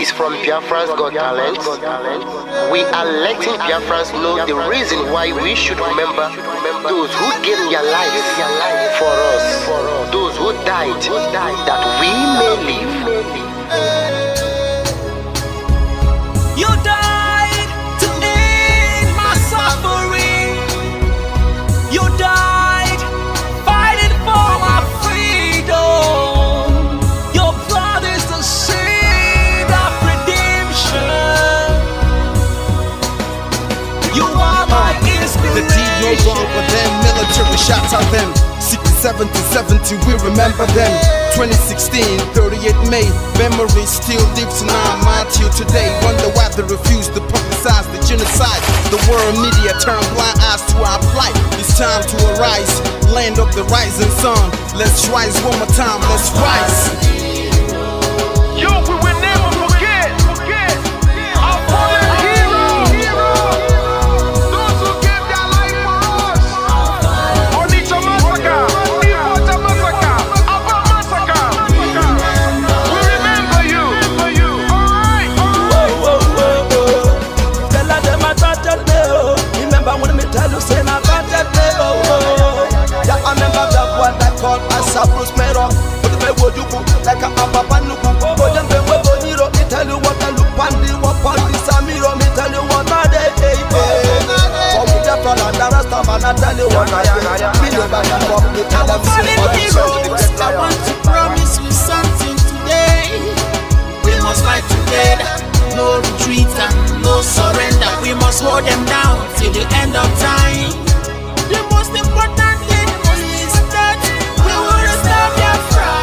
is from Biafra's Got Talent. We are letting Biafrans know the reason why we should remember those who gave their lives for us, those who died, that we may live. You died to end my suffering. You died fighting for my freedom. Your blood is the seed of redemption. You are my inspiration. The deed no longer them, military shots at them. 67 to 70, we remember them. 2016, 38 May, memory still lives in our mind till today. Wonder why they refuse to publicize the genocide. The world media turn blind eyes to our plight. It's time to arise, land of the rising sun. Let's rise one more time, let's rise. Yo, we will never forget our fallen heroes, those who gave their life for us. Onitsha massacre, Ipocha massacre, Aba massacre. We remember you. Alright. Tell them I started there. Remember when me tell you say I started there. Yeah, I remember that one that called us a Bruce Mero. But the way you go like a papa nuku. But them they were bonito. Me tell you what I look pandi, what pandi samiro. Me tell you what I day. For we the fall and the rest of man I tell you what I do. Me never give up. Me tell them Fallen heroes, I want to promise you something today. We must fight together, no retreat and no surrender. We must hold them down till the end of time. The most important thing is that we will restore Biafra.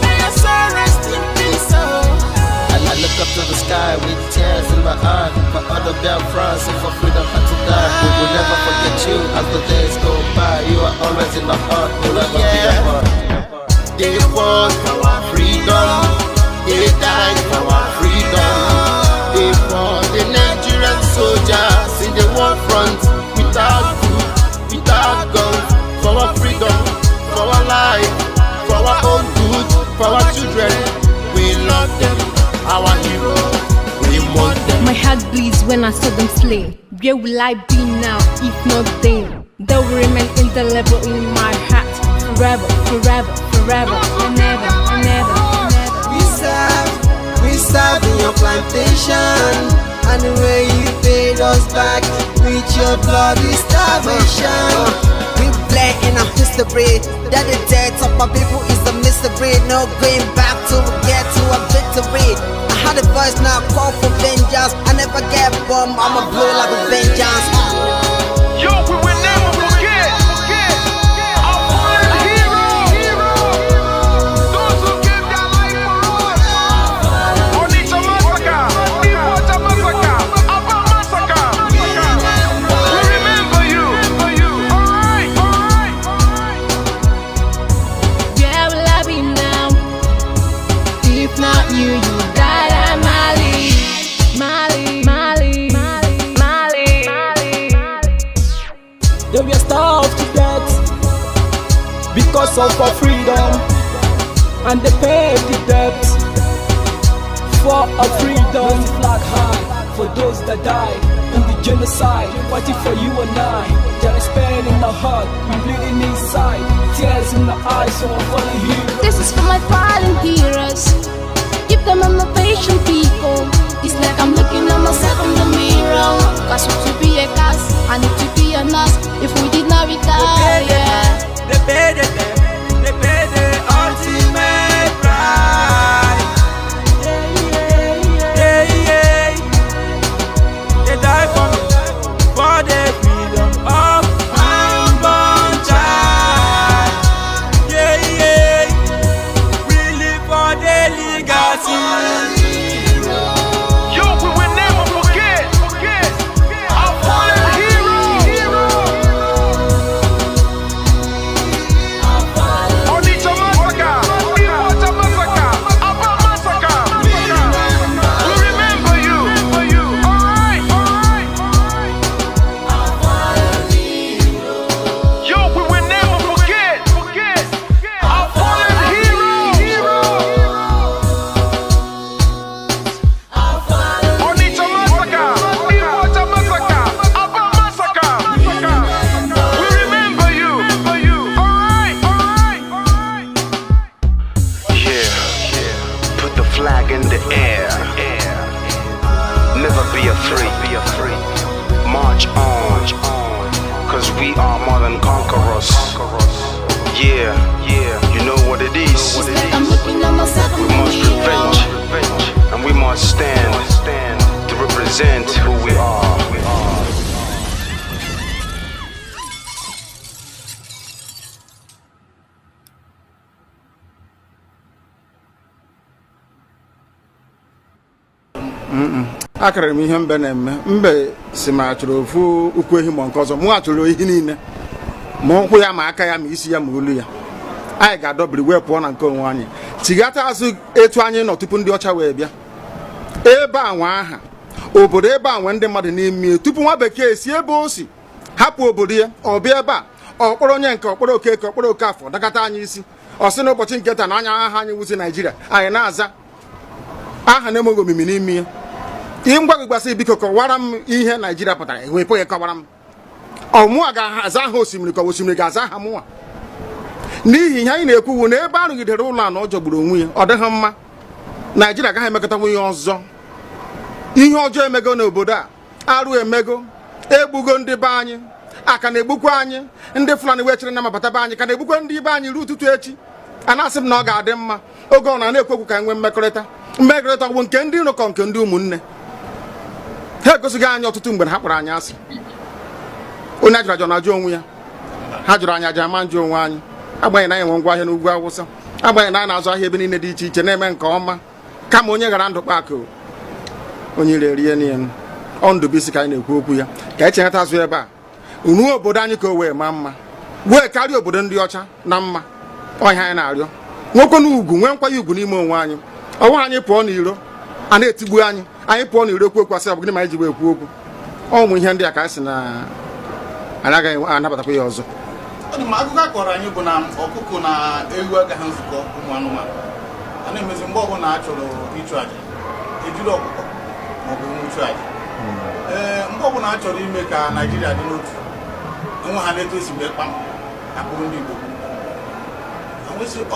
May your soul rest in peace. I look up to the sky with tears in my eye. For other Biafrans and for freedom had to die. We will never forget you as the days go by. You are always in my heart, forever be a part. They fought for our freedom. They died for our freedom. They fought the Nigerian soldiers in the war front without food, without guns, for our freedom, for our life, for our own good, for our children. We love them, our heroes. We want them. My heart bleeds when I saw them slain. Where will I be now if not then? They will remain indelible in my heart forever, forever, forever, and ever, and ever, and ever. We serve in your plantation, and the way you paid us back with your bloody starvation. We bled in our history, that the death of our people is a mystery. No going back to get to a victory. I had a voice now call for vengeance. I never get bummed, I'ma blow like a vengeance. Yo, we will never forget our fallen heroes, those who gave their life for us. Onitsha massacre, Ipocha massacre, Aba massacre. We remember you. Alright. Where will I be now if not you? You died at Mali, Mali, Mali, Mali, Mali, Mali. They were starved to death because of our freedom, and they paid the debt for our freedom. Flag high for those that died in the genocide, fighting for you and I. There is pain in the heart, we bleeding inside, tears in the eyes of our fallen heroes. This is for my fallen heroes. Give them a patient people. It's like I'm looking at myself in the mirror. Cause to be a gas, I need to be a nurse. If we did not retire, yeah. They paid the ultimate price. They died for me, for the freedom of my unborn child. We live for the legacy. must stand to represent who we are. Akara m ihe mbe na-eme mbe si ma achọrọ ofu ukwu ehi ma nke ọzọ mụ achọrọ ihe niile ma ụkwụ ya ma aka ya ma isi ya ma olu ya anyị ga-adọbiri wee pụọ na nke onwe anyị tigata azụ etu anyị nọ tupu ndị ọcha wee bịa ebe a nwa aha obodo ebe a nwe ndị mmadụ n'ime tupu nwa bekee si ebe o si hapụ obodo ya ọ bịa ebe a ọkpọrọ onye nke ọkpọrọ okeke ọkpọrọ okafọ dakata anyị isi ọ sị n'ụbọchị nke taa na anya aha anyị wuzi Naijiria anyị na-aza aha na-enweghị omimi n'ime ya ihe ngwa gị gbasị biko kọwara m ihe Naijiria pụtara enwepụghị kọwara m ọmụa ga-aza aha osimiri ka osimiri ga-aza aha mụnwa n'ihi ihe anyị na-ekwuwu na ebe a rụgidere ụlọ a na ọ jọgburu onwe ya ọ dịghị mma Naijiria agaghị emekọtanwu ihe ọzọ ihe ọjọọ emego n'obodo a arụ emego egbugo ndị be anyị aka na-egbukwa anyị ndị Fulani wee chere na mabata be anyị ka na-egbukwa ndị be anyị ruo ụtụtụ echi a na-asị m na ọ ga-adị mma oge ọ na-ekwekwu ka nwee mmekọrịta bụ nke ndị nụkọ nke ndị ụmụnne ha egosighị anyị ọtụtụ mgbe ha kpọrọ anyị asị onye ajụrụ ajụ na-ajụ onwe ya ha jụrụ anyị aja ama njụ onwe anyị agbanyeghị na anyị nwe ngwa ahịa n'ugwu Awụsa agbanyeghị na anyị na-azụ ahịa ebe niile dị iche iche na-eme nke ọma kama onye gara ndụ kpakụ onye rie niile ọ Ndụbụisi ka anyị na-ekwu okwu ya ka echehata azụ ebe a ruo obodo anyị ka o wee maa mma wee karịa obodo ndị ọcha na mma ọhịa anyị na-arịọ nwekwe na ugwu nwee nkwanye ugwu n'ime onwe anyị ọnwa anyị pụọ n'iro a na-etigbu anyị pụọ n'iro okwu okwu asị ọ bụ gịnị ma anyị ji wee ekwu okwu ọnwụ ihe ndị a ka anyị sị na anyị agaghị anabatakwa ya ọzọ. Akụkọ a kọrọ anyị bụ na ọkụkọ na ewu agaghị nzukọ ụmụ anụmanụ a na-emezi mgbe ọbụla a chọrọ ịchụ aja ejiri ọkụkọ maọbụ nwụchụ aja mgbe ọbụla a chọrọ ime ka Naijiria dị n'otu enwe ha na-eto esi mgbe kpam akpụrụ ndị Igbo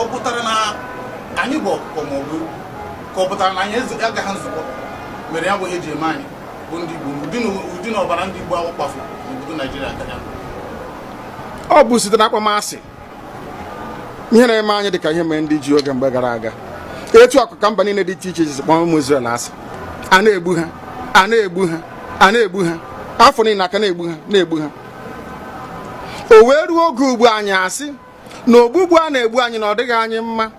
ọ pụtara na anyị bụ ọkụkọ maọbụ ka ọ pụtara na anyị agaghị nzukọ mere ya bụ ihe eji eme anyị bụ ndị Igbo ụdị na ọbara ndị Igbo ahụ kpafu n'obodo Naijiria agaghị ọ bụ site na akpọmasị ihe na-eme anyị dị ka ihe mere ndị ji oge mgbe gara aga etu akụka mba niile dị iche iche ji kpọọ ụmụ Izrel asị a na-egbu ha a na-egbu ha afọ niile aka na-egbu ha o wee ruo oge ugbu anyị asị na ogbugbu a na-egbu anyị na ọ dịghị anyị mma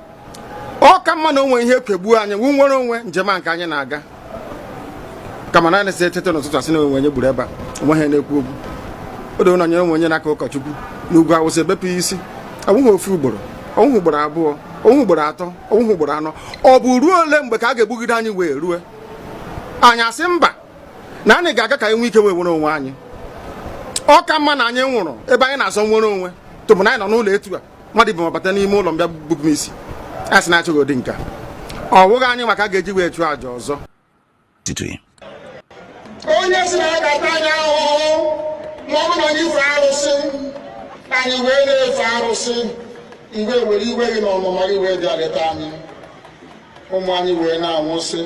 ọ ka mma na onwe ihe kwegbuo anyị wu nwere onwe njem a nke anyị na-aga kama na na-esi etete n'ụtụtụ asị na onwe onye gburu ebe a onwe ha na-ekwu okwu odo na nyere onwe onye n'aka ụkọchukwu n'ugwu Awụsa ebepụ isi ọnwụghị ofu ugboro ọnwụghị ugboro abụọ ọnwụghị ugboro atọ ọnwụghị ugboro anọ ọ bụ ruo ole mgbe ka a ga-egbugide anyị wee rue anyị asị mba na anyị ga-aga ka anyị nwee ike wee nwere onwe anyị ọ ka mma na anyị nwụrụ ebe anyị na-azọ nwere onwe tụbụ na anyị nọ n'ụlọ etu a mmadụ ibe mabata n'ime ụlọ mbịa bupụ m isi a sị na achọghị ụdị nka ọ bụghị anyị maka a ga-eji wee chụọ àjà ọzọ onye si na ya ga-ata anyị ahụhụ ma ọ bụ na anyị fe arụsị anyị wee na-efe arụsị mgbe were iwe gị na ọmụma gị wee bịa leta anyị ụmụ anyị wee na-anwụsị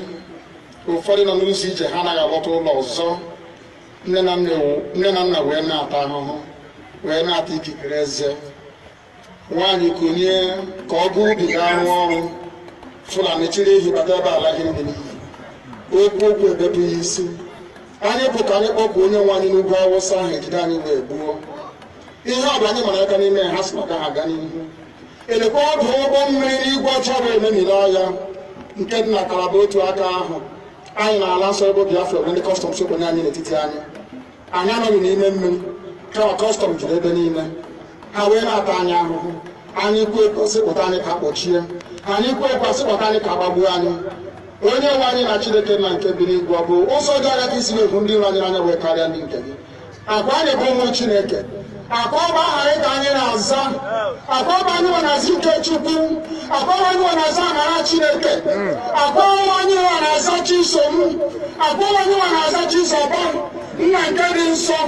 ụfọdụ nọ n'ụzọ ije ha anaghị alọta ụlọ ọzọ nne na nna wee na-ata ahụhụ wee na-ata ikikere eze nwaanyị konye ka ọ gụọ ubi ga-arụ ọrụ Fulani chiri ehi bata ebe ala gị n'iyi okwu ebepụ ya isi anyị bụ ka anyị kpọpụ onye nwe anyị n'ugwu Awụsa ahụ ejide anyị wee gbuo ihe ọ bụ anyị mara aka n'ime ha si maka ha aga n'ihu elekwa ọdụ ụgbọ mmiri n'igwe ọcha bụ ememiri ọhịa nke dị na Kalaba otu aka ahụ anyị na-ala nsọ ebe Biafra bụ ndị kọstọm sokwenye anyị n'etiti anyị anọghị n'ime mmiri kama kọstọm juru ebe niile ha wee na-ata anyị ahụhụ anyị kwuo ekosịpụta anyị ka kpọchie anyị kwuo ekosịpụta anyị ka gbagbuo anyị onye nwe anyị na Chineke na nke bi n'igwe ọ bụ ụzọ dị anya ka isi na-ekwu ndị iro anyị anya wee karịa ndị nke gị akwa anyị bụ ụmụ Chineke akwa ọba aha anyị ka anyị na-aza akwa ọba anyị nwe na-aza ike Chukwu akwa ọba anyị nwe na-aza amara Chineke akwa ọba anyị nwe na-aza Chisom akwa ọba anyị nwe na-aza Chizọba nna nke dị nsọ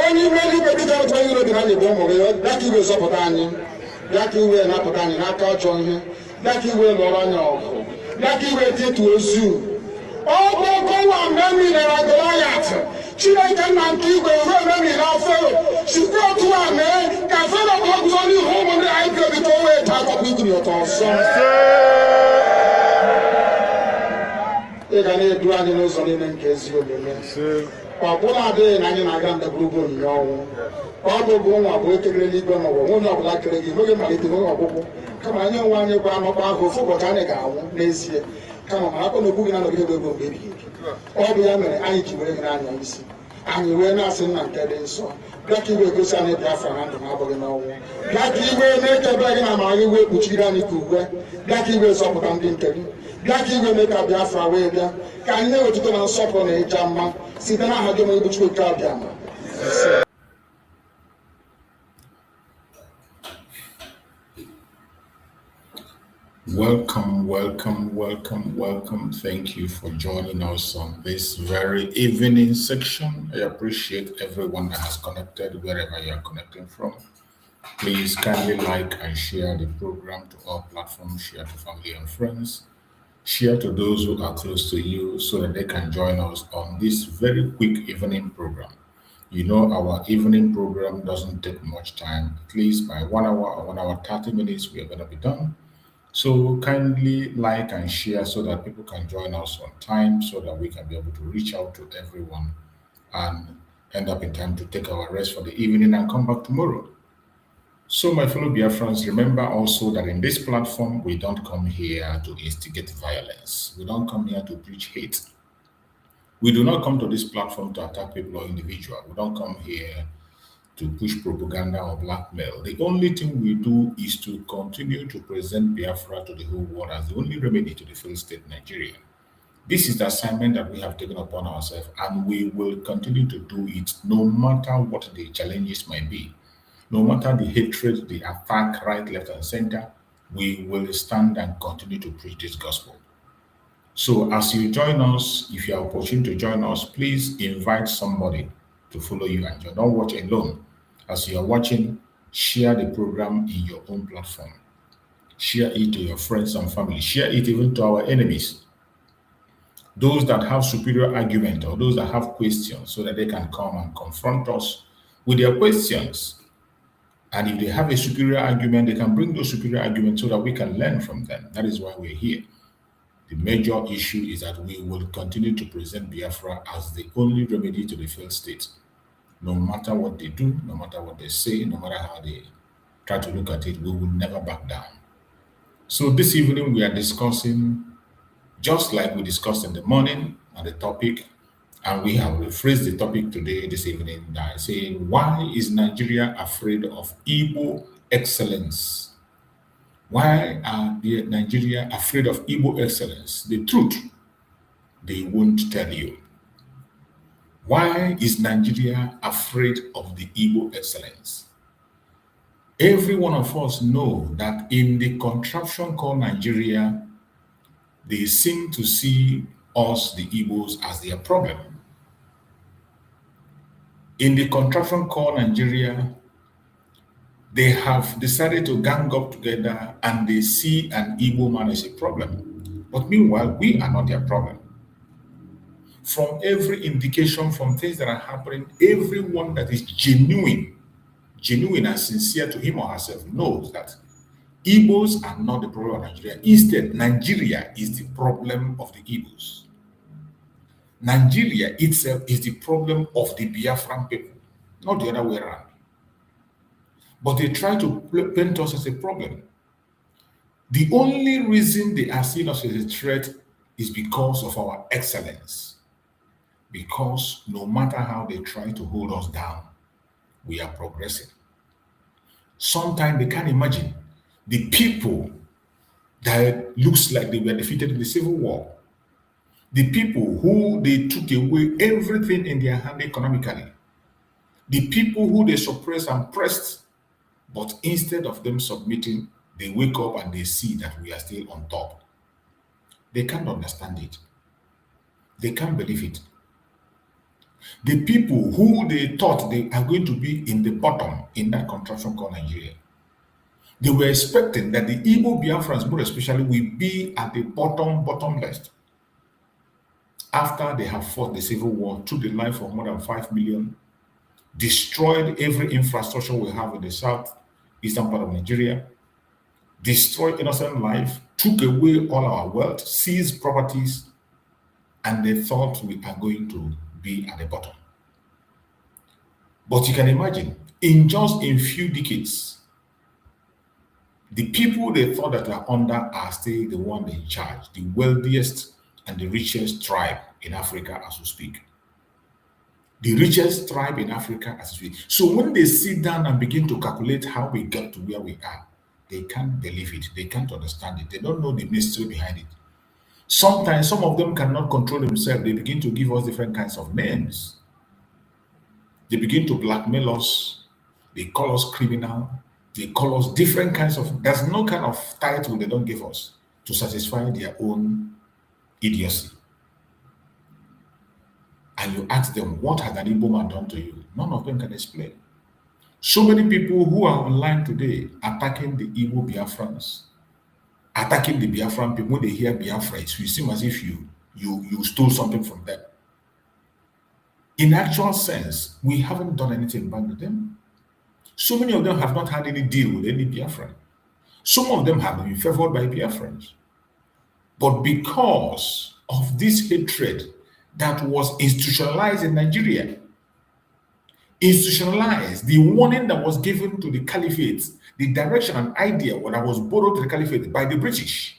onye ime eluigwe dịka otu onye iro dị na anyị bụ ụmụ gị bịa ka iwe zọpụta anyị bịa ka iwe napụta anyị n'aka ọjọọ ihe bịa ka iwe lụọrọ anyị ọgụ bịa ka iwe dịtụ ozu ọ bụ ọkọwa mgbe emilere Goliath Chineke nna nke igwe ruo ememiri Fero sikwa otu a mee ka Fero ka ọ guzo n'ihu ụmụ ndị anyị bịobita o wee taa akọkọ igiri ụtọ ọzọ ị ga na-edu anyị n'ụzọ niile nke ezi omume ọ bụla adịghị na anyị na-aga ndagwurugwu onyinye ọnwụ ọ bụbụ nwa bụ ekerela igwe n'ụwa nwunye ọbụla kere gị nweghị malite nweghị ọgwụgwụ kama anyị onwe anyị bụ anọkwa ahụ ofu ụbọchị anyị ga-anwụ n'ezie kama ma akpọ na ogbu gị na-anọgide ebe mgbe ebighị ebi ọ bụ ya mere anyị ji were gị n'anya isi anyị wee na-asị nna nke dị nsọ bịa ka iwe gosi anyị Biafra na ndụ na-abụghị n'ọnwụ bịa ka iwe mee ka ebe gị na amara gị wee kpuchiri anyị ka uwe bịa ka iwe zọpụta ndị nke gị bịa ka iwe mee ka Biafra wee bịa ka anyị na-ewetụta na nsọpụrụ na ịja mma site n'aha gị onye bụ Chukwu nke abịa ma Welcome. Thank you for joining us on this very evening section. I appreciate everyone that has connected wherever you are connecting from. Please kindly like and share the program to all platforms, share to family and friends, share to those who are close to you so that they can join us on this very quick evening program. You know, our evening program doesn't take much time. At least by 1 hour or 1 hour 30 minutes, we are going to be done. So kindly like and share so that people can join us on time so that we can be able to reach out to everyone and end up in time to take our rest for the evening and come back tomorrow. So my fellow Biafrans, remember also that in this platform, we don't come here to instigate violence. We don't come here to preach hate. We do not come to this platform to attack people or individuals. We don't come here to push propaganda or blackmail. The only thing we do is to continue to present Biafra to the whole world as the only remedy to the failed state Nigeria. This is the assignment that we have taken upon ourselves, and we will continue to do it no matter what the challenges might be. No matter the hatred, the attack, right, left, and center, we will stand and continue to preach this gospel. So as you join us, if you are opportune to join us, please invite somebody to follow you and join. Don't watch alone. As you are watching, share the program in your own platform. Share it to your friends and family. Share it even to our enemies. Those that have superior argument or those that have questions so that they can come and confront us with their questions. And if they have a superior argument, they can bring those superior arguments so that we can learn from them. That is why we're here. The major issue is that we will continue to present Biafra as the only remedy to the failed state. No matter what they do, no matter what they say, no matter how they try to look at it, we will never back down. So this evening we are discussing, just like we discussed in the morning on the topic, and we have rephrased the topic today, this evening, by saying, why is Nigeria afraid of Igbo excellence? Why are Nigeria afraid of Igbo excellence? The truth, they won't tell you. Why is Nigeria afraid of the Igbo excellence? Every one of us know that in the contraption called Nigeria, they seem to see us, the Igbos, as their problem. In the contraption called Nigeria, they have decided to gang up together and they see an Igbo man as a problem. But meanwhile, we are not their problem. From every indication, from things that are happening, everyone that is genuine and sincere to him or herself knows that Igbos are not the problem of Nigeria. Instead, Nigeria is the problem of the Igbos. Nigeria itself is the problem of the Biafran people, not the other way around. But they try to paint us as a problem. The only reason they are seeing us as a threat is because of our excellence. Because no matter how they try to hold us down, we are progressing. Sometimes they can't imagine the people that looks like they were defeated in the Civil War. The people who they took away everything in their hand economically. The people who they suppressed and pressed, but instead of them submitting, they wake up and they see that we are still on top. They can't understand it. They can't believe it. The people who they thought they are going to be in the bottom in that contraption called Nigeria, they were expecting that the Igbo Biafrans, more especially, will be at the bottom left. After they have fought the Civil War, took the life of more than 5 million, destroyed every infrastructure we have in the southeastern part of Nigeria, destroyed innocent life, took away all our wealth, seized properties, and they thought we are going to be at the bottom. But you can imagine, in just a few decades, the people they thought that were under are still the one in charge, the wealthiest and the richest tribe in Africa as we speak. The richest tribe in Africa as we speak. So when they sit down and begin to calculate how we get to where we are, they can't believe it. They can't understand it. They don't know the mystery behind it. Sometimes some of them cannot control themselves. They begin to give us different kinds of names. They begin to blackmail us. They call us criminal. They call us different kinds of, there's no kind of title they don't give us to satisfy their own idiocy. And you ask them, what has an Igbo man done to you? None of them can explain. So many people who are online today attacking the Igbo Biafrans, attacking the Biafran people, when they hear Biafra, it will seem as if you stole something from them. In actual sense, we haven't done anything bad with them. So many of them have not had any deal with any Biafran. Some of them have been favored by Biafrans. But because of this hatred that was institutionalized in Nigeria, institutionalized, the warning that was given to the caliphate, the direction and idea that was borrowed to the caliphate by the British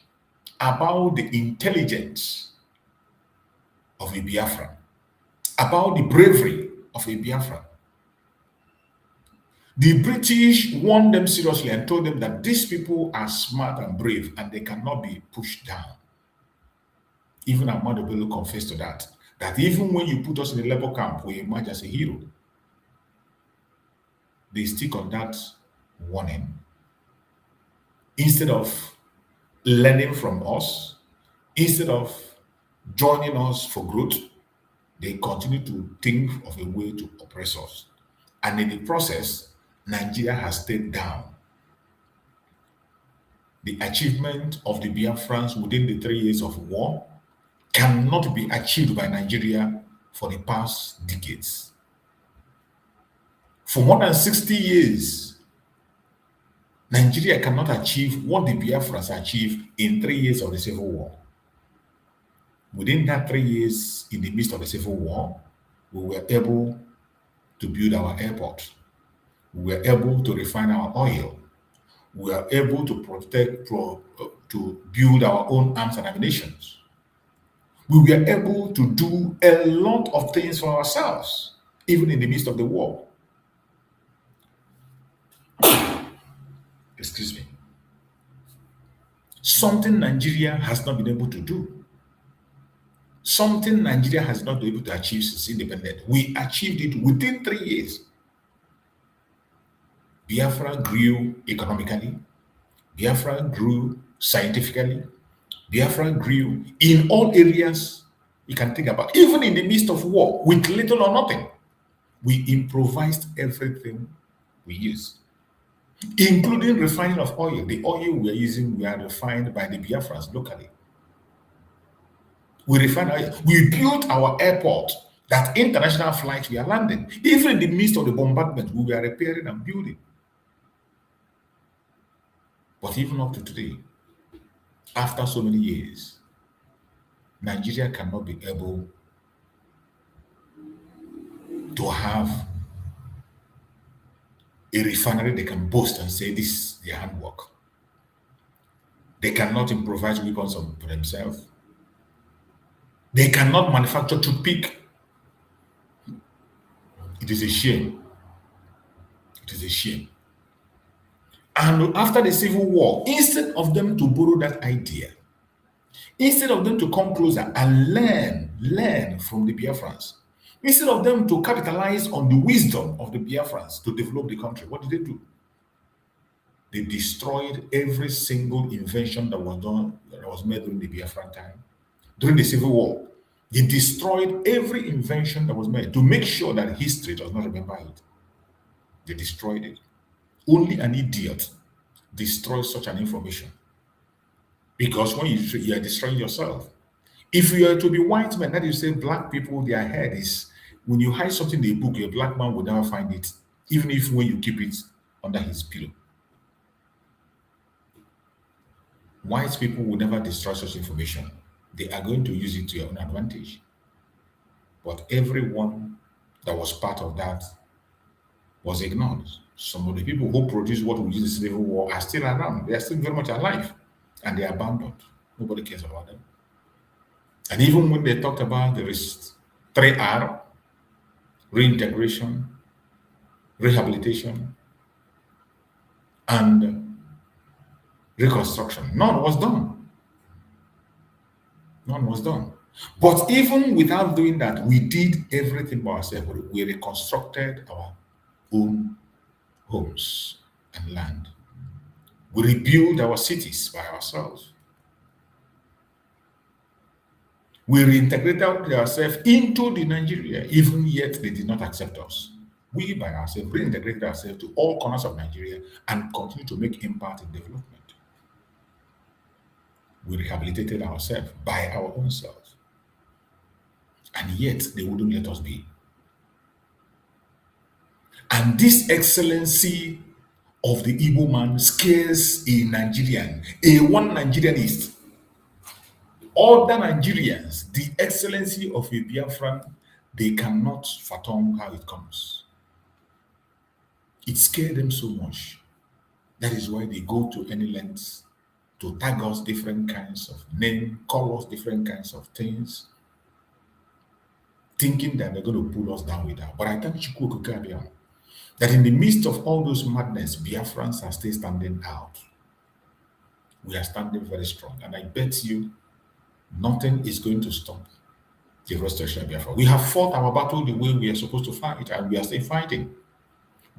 about the intelligence of a Biafran, about the bravery of a Biafran. The British warned them seriously and told them that these people are smart and brave and they cannot be pushed down. Even Ahmadu Bello confessed to that even when you put us in a labor camp, we emerge as a hero. They stick on that warning. Instead of learning from us, instead of joining us for growth, they continue to think of a way to oppress us. And in the process, Nigeria has stayed down. The achievement of the Biafrans within the 3 years of war cannot be achieved by Nigeria for the past decades. For more than 60 years, Nigeria cannot achieve what the Biafrans achieved in 3 years of the Civil War. Within that 3 years, in the midst of the Civil War, we were able to build our airport. We were able to refine our oil. We were able to to build our own arms and ammunition. We were able to do a lot of things for ourselves, even in the midst of the war. Excuse me. Something Nigeria has not been able to do. Something Nigeria has not been able to achieve since independence. We achieved it within 3 years. Biafra grew economically. Biafra grew scientifically. Biafra grew in all areas you can think about. Even in the midst of war, with little or nothing, we improvised everything we use, including refining of oil. The oil we are using, we are refined by the Biafrans locally. We refined oil. We built our airport that international flights we are landing. Even in the midst of the bombardment, we were repairing and building. But even up to today, after so many years, Nigeria cannot be able to have a refinery they can boast and say this is their handwork. They cannot improvise weapons for themselves. They cannot manufacture toothpick. It is a shame. It is a shame. And after the Civil War, instead of them to borrow that idea, instead of them to come closer and learn from the Biafrans, instead of them to capitalize on the wisdom of the Biafrans to develop the country, what did they do? They destroyed every single invention that was made during the Biafran time. During the Civil War, they destroyed every invention that was made to make sure that history does not remember it. They destroyed it. Only an idiot destroys such an information. Because when you are destroying yourself. If you are to be white men, that is say black people, their head is, when you hide something in a book, a black man will never find it, even if when you keep it under his pillow. White people will never destroy such information. They are going to use it to your own advantage. But everyone that was part of that was ignored. Some of the people who produced what we use the Civil War are still around. They are still very much alive. And they are abandoned. Nobody cares about them. And even when they talked about there is 3R, reintegration, rehabilitation, and reconstruction, none was done. None was done. But even without doing that, we did everything by ourselves. We reconstructed our own homes and land. We rebuilt our cities by ourselves. We reintegrated ourselves into the Nigeria, even yet they did not accept us. We by ourselves reintegrated ourselves to all corners of Nigeria and continue to make impact in development. We rehabilitated ourselves by our own selves. And yet they wouldn't let us be. And this excellency of the Igbo man scares a Nigerian, a one Nigerianist. Other Nigerians, the excellency of a Biafran, they cannot fathom how it comes. It scares them so much. That is why they go to any lengths to tag us different kinds of names, call us different kinds of things, thinking that they're going to pull us down with that. But I thank Chukwu Okike that in the midst of all those madness, Biafrans are still standing out. We are standing very strong. And I bet you nothing is going to stop the restoration of Biafra. We have fought our battle the way we are supposed to fight, and we are still fighting.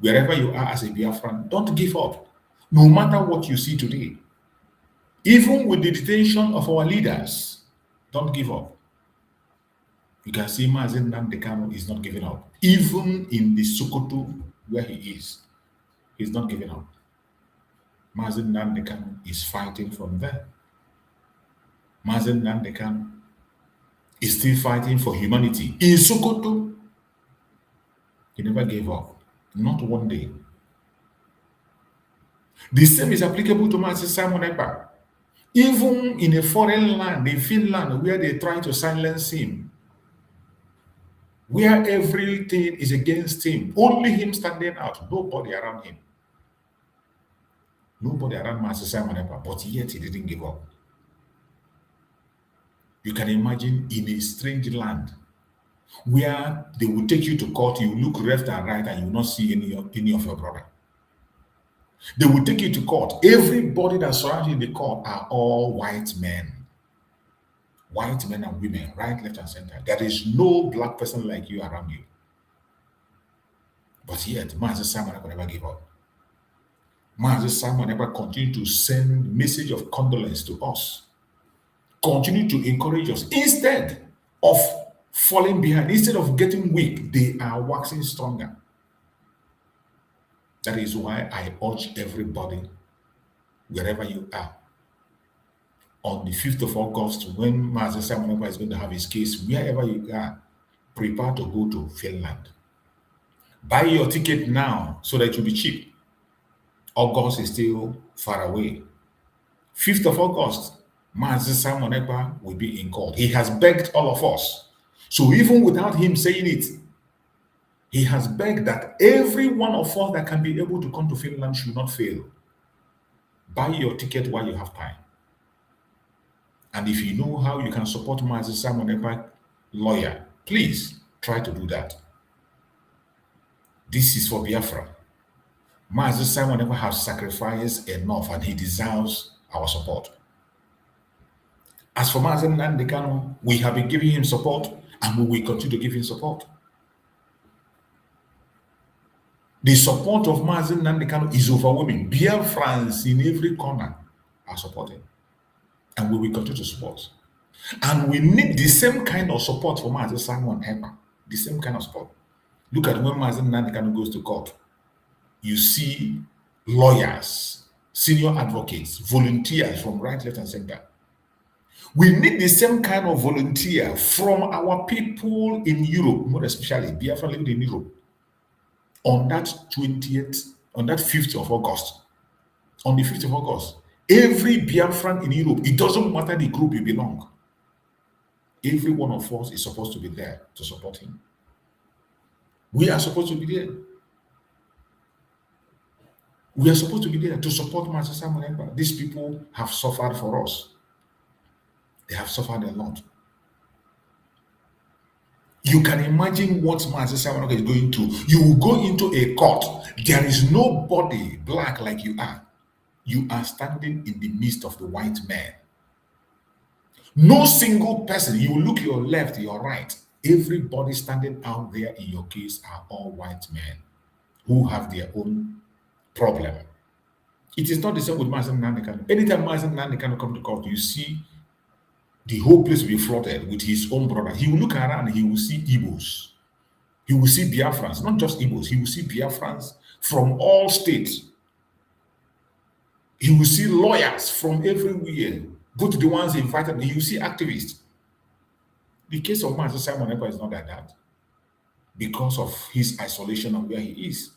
Wherever you are as a Biafran, don't give up. No matter what you see today, even with the detention of our leaders, don't give up. You can see Mazen Nnamdi Kanu is not giving up. Even in the Sokoto where he is, he's not giving up. Mazen Nnamdi Kanu is fighting from there. Mazen Nnamdi Kanu is still fighting for humanity. In Sokoto, he never gave up. Not one day. The same is applicable to Mazen Simon Ekpa. Even in a foreign land, in Finland, where they try to silence him, where everything is against him, only him standing out, nobody around him. Nobody around Master Simon Ekpa, but yet he didn't give up. You can imagine in a strange land where they will take you to court, you look left and right and you will not see any of your brother. They will take you to court. Everybody that surrounds you in the court are all white men. White men and women, right, left, and center. There is no black person like you around you. But yet, Master Simon Ekpa never gave up. Master Simon Ekpa continued to send message of condolence to us. Continue to encourage us. Instead of falling behind, instead of getting weak, they are waxing stronger. That is why I urge everybody, wherever you are, on the 5th of August, when Master Simon Ekpa is going to have his case, wherever you are, prepare to go to Finland. Buy your ticket now so that it will be cheap. August is still far away. 5th of August, Master Simon Ekpa will be in court. He has begged all of us. So even without him saying it, he has begged that every one of us that can be able to come to Finland should not fail. Buy your ticket while you have time. And if you know how you can support Master Simon Ekpa lawyer, please try to do that. This is for Biafra. Master Simon Ekpa has sacrificed enough and he deserves our support. As for Mazen Nnamdi Kanu, we have been giving him support and we will continue to give him support. The support of Mazen Nnamdi Kanu is overwhelming. Biafrans in every corner are supporting. And we will continue to support. And we need the same kind of support for Mazen Simon Ekpa. The same kind of support. Look at when Mazen Nnamdi Kanu goes to court. You see lawyers, senior advocates, volunteers from right, left, and center. We need the same kind of volunteer from our people in Europe, more especially Biafra living in Europe. On that 5th of August, on the 5th of August, every Biafran in Europe, it doesn't matter the group you belong. Every one of us is supposed to be there to support him. We are supposed to be there. We are supposed to be there to support Master Simon Ekpa. These people have suffered for us. They have suffered a lot. You can imagine what Master Simon Ekpa is going through. You will go into a court. There is nobody black like you are. You are standing in the midst of the white man. No single person. You will look your left, your right. Everybody standing out there in your case are all white men who have their own problem. It is not the same with Mazen Nandekano. Anytime Mazen Nandekano come to court, you see the whole place will be flooded with his own brother. He will look around and he will see Igbos. He will see Biafrans, not just Igbos. He will see Biafrans from all states. He will see lawyers from everywhere. Go to the ones invited. You will see activists. The case of Master Simon Ekpa is not like that because of his isolation of where he is.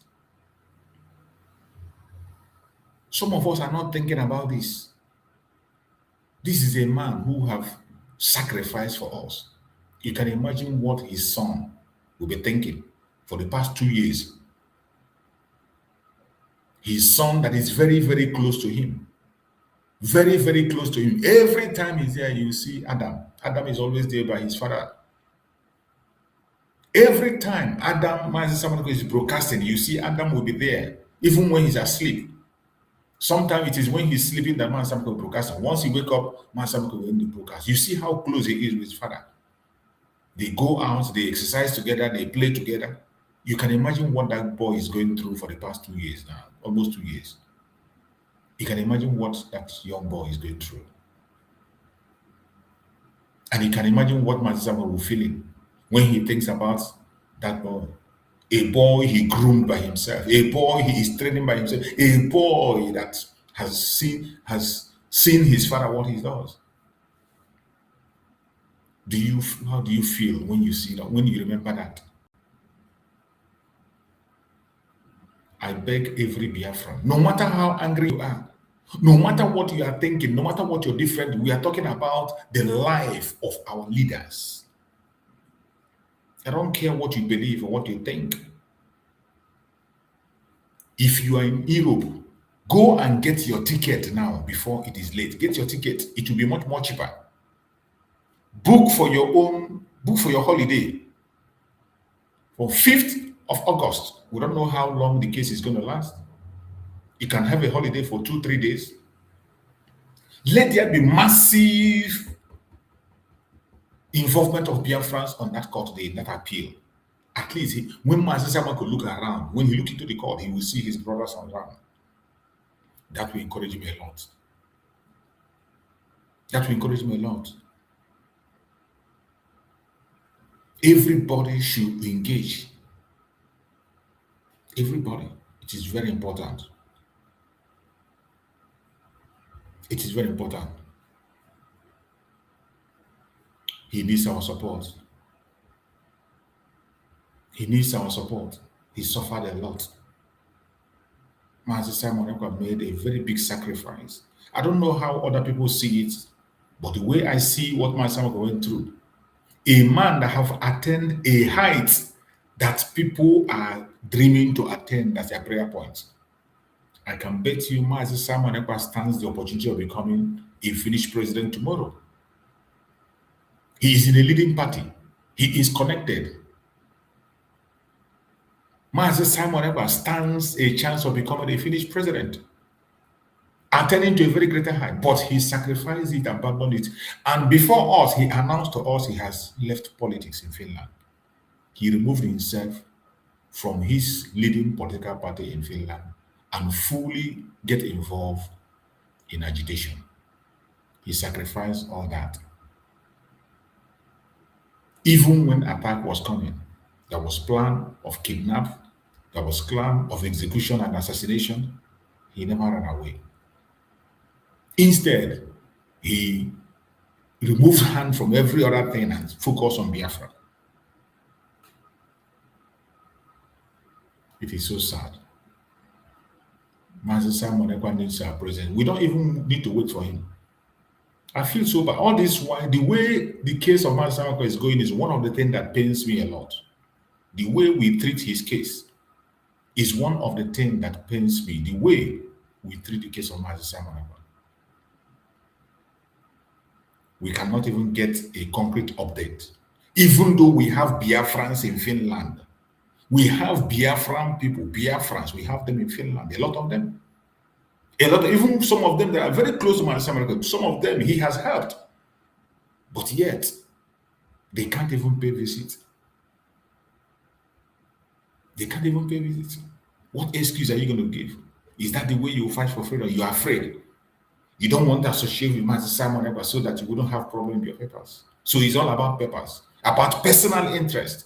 Some of us are not thinking about this. This is a man who have sacrificed for us. You can imagine what his son will be thinking for the past 2 years. His son that is very, very close to him. Very, very close to him. Every time he's there, you see Adam. Adam is always there by his father. Every time Adam, Master Simon is broadcasting, you see Adam will be there, even when he's asleep. Sometimes it is when he's sleeping that Master Simon will broadcast. Once he wake up, Master Simon will end the broadcast. You see how close he is with his father. They go out, they exercise together, they play together. You can imagine what that boy is going through for the past 2 years now, almost 2 years. You can imagine what that young boy is going through. And you can imagine what Master Simon will feel when he thinks about that boy. A boy he groomed by himself, a boy he is training by himself, a boy that has seen his father what he does. How do you feel when you see that, when you remember that? I beg every Biafran, no matter how angry you are, no matter what you are thinking, no matter what you're different, we are talking about the life of our leaders. I don't care what you believe or what you think. If you are in Europe, go and get your ticket now before it is late. Get your ticket. It will be much more cheaper. Book for your holiday for 5th of August. We don't know how long the case is going to last. You can have a holiday for 2-3 days. Let there be massive involvement of Biafrans on that court day, that appeal. At least when Master Simon could look around, when he look into the court, he will see his brothers around. That will encourage me a lot. That will encourage me a lot. Everybody should engage. Everybody. It is very important. It is very important. He needs our support. He needs our support. He suffered a lot. Master Simon Ekpa made a very big sacrifice. I don't know how other people see it, but the way I see what Master Simon went through, a man that have attained a height that people are dreaming to attain, that's their prayer point. I can bet you Master Simon Ekpa stands the opportunity of becoming a Finnish president tomorrow. He is in a leading party. He is connected. Master Simon Ekpa stands a chance of becoming a Finnish president, attaining to a very greater height, but he sacrificed it, abandoned it. And before us, he announced to us he has left politics in Finland. He removed himself from his leading political party in Finland and fully get involved in agitation. He sacrificed all that. Even when attack was coming, there was plan of kidnap, there was plan of execution and assassination. He never ran away. Instead, he removed hand from every other thing and focused on Biafra. It is so sad. Master Simon Ekpa needs our presence. We don't even need to wait for him. I feel so bad. All this why the way the case of Masamako is going is one of the things that pains me a lot. The way we treat his case is one of the things that pains me. The way we treat the case of Masamako. We cannot even get a concrete update. Even though we have Biafrans in Finland, we have Biafran people, Biafrans, we have them in Finland, a lot of them. Even some of them that are very close to Masamako, some of them he has helped. But yet, they can't even pay visit. They can't even pay visit. What excuse are you going to give? Is that the way you fight for freedom? You are afraid. You don't want to associate with Master Simon Ekpa so that you wouldn't have problem with your papers. So it's all about papers, about personal interest.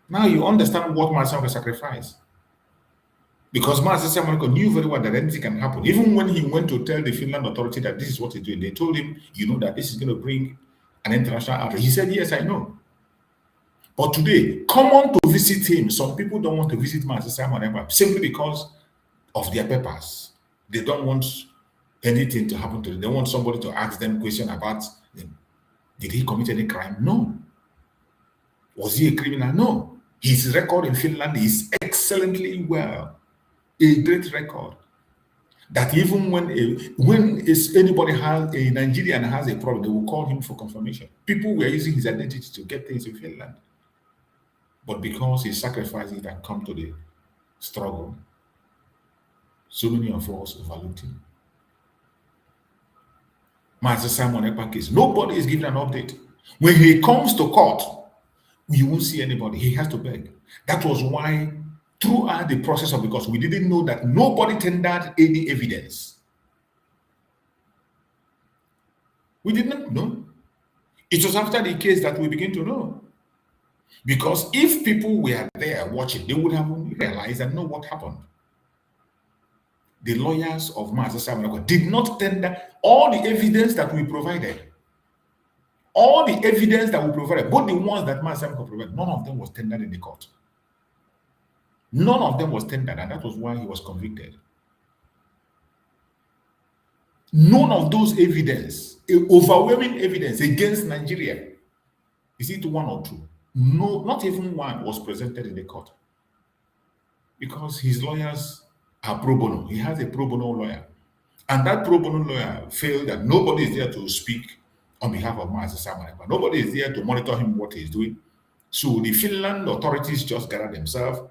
Now you understand what Master Simon sacrificed. Because Master Simon Ekpa knew very well that anything can happen. Even when he went to tell the Finland authority that this is what he's doing, they told him, you know that this is going to bring an international outrage. He said, yes, I know. But today, come on to visit him. Some people don't want to visit Master Simon Ekpa simply because of their papers. They don't want anything to happen to them. They want somebody to ask them question about them. Did he commit any crime? No. Was he a criminal? No. His record in Finland is excellently well. A great record. That even when anybody has a Nigerian has a problem, they will call him for confirmation. People were using his identity to get things in Finland. But because he sacrificed it and come to the struggle, so many of us overlooked him. Master Simon Ekpa case, nobody is giving an update. When he comes to court, you won't see anybody. He has to beg. That was why throughout the process of, because we didn't know that nobody tendered any evidence. We did not know. It was after the case that we began to know. Because if people were there watching, they would have realized and know what happened. The lawyers of Master Simon Ekpa did not tender all the evidence that we provided. All the evidence that we provided, both the ones that Master Simon Ekpa provided, none of them was tendered in the court. None of them was tendered, and that was why he was convicted. None of those evidence, overwhelming evidence against Nigeria, is it one or two? No, not even one was presented in the court. Because his lawyers are pro bono. He has a pro bono lawyer. And that pro bono lawyer failed that nobody is there to speak on behalf of Master Simon Ekpa. Nobody is there to monitor him what he's doing. So the Finland authorities just gathered themselves,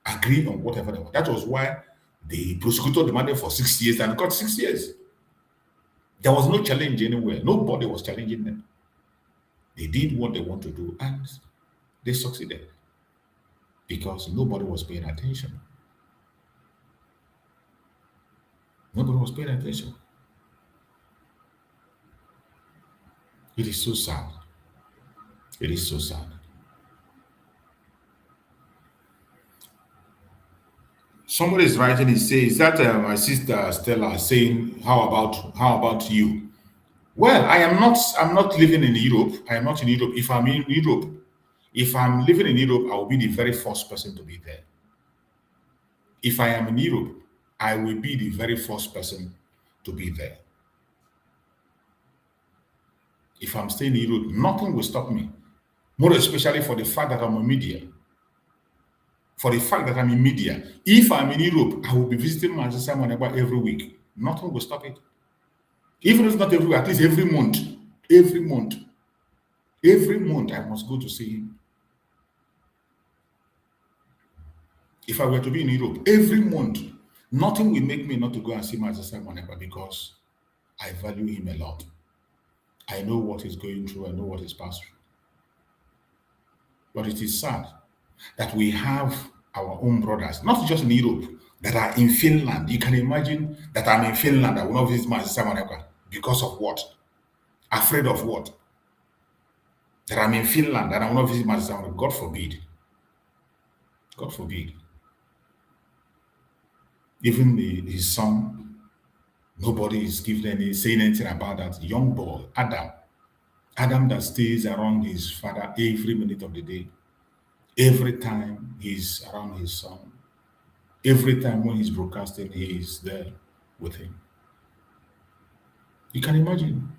agree on whatever they want. That was why the prosecutor demanded for 6 years and got 6 years. There was no challenge anywhere. Nobody was challenging them. They did what they want to do and they succeeded because nobody was paying attention. Nobody was paying attention. It is so sad. It is so sad. Somebody is writing, he says, that my sister Stella saying, how about you? Well, I'm not living in Europe. I am not in Europe. If I'm in Europe, if I'm living in Europe, I will be the very first person to be there. If I am in Europe, I will be the very first person to be there. If I'm staying in Europe, nothing will stop me. More especially for the fact that I'm in media. For the fact that I'm in media. If I'm in Europe, I will be visiting Master Simon Ekpa every week. Nothing will stop it. Even if not every week, at least every month. Every month. Every month I must go to see him. If I were to be in Europe, every month, nothing will make me not to go and see Master Simon Ekpa because I value him a lot. I know what he's going through. I know what he's passed through. But it is sad that we have our own brothers, not just in Europe, that are in Finland. You can imagine that I'm in Finland. I will not visit Master Simon Ekpa because of what? Afraid of what? That I'm in Finland and I will not visit Master Simon Ekpa. God forbid. God forbid. Even his son, nobody is saying anything about that young boy, Adam that stays around his father every minute of the day, every time he's around his son, every time when he's broadcasting, he is there with him. You can imagine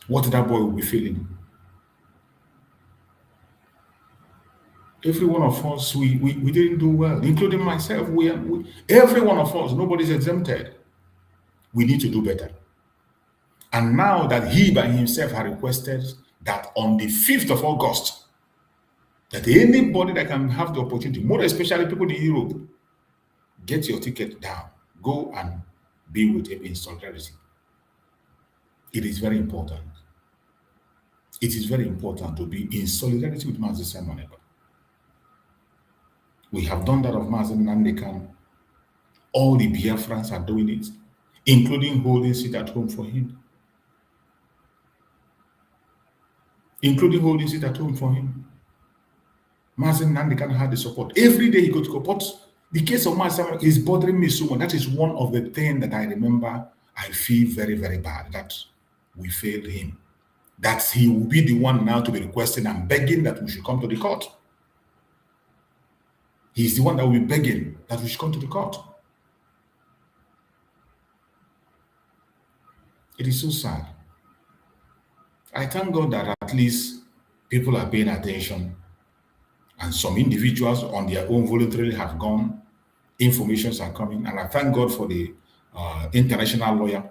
what that boy will be feeling. Every one of us, we didn't do well, including myself. Every one of us, nobody's exempted. We need to do better. And now that he by himself had requested that on the 5th of August, that anybody that can have the opportunity, more especially people in Europe, get your ticket down, go and be with him in solidarity. It is very important. It is very important to be in solidarity with Mazi Simon Ekpa. We have done that of Mazi Nandekan. All the Biafrans are doing it, including holding seat at home for him. Mazi Nandekan had the support. Every day he goes to court. But the case of Mazi Simon is bothering me so much. That is one of the things that I remember. I feel very, very bad that we failed him. That he will be the one now to be requesting and begging that we should come to the court. He's the one that will be begging that we should come to the court. It is so sad. I thank God that at least people are paying attention, and some individuals on their own voluntarily have gone. Informations are coming, and I thank God for the international lawyer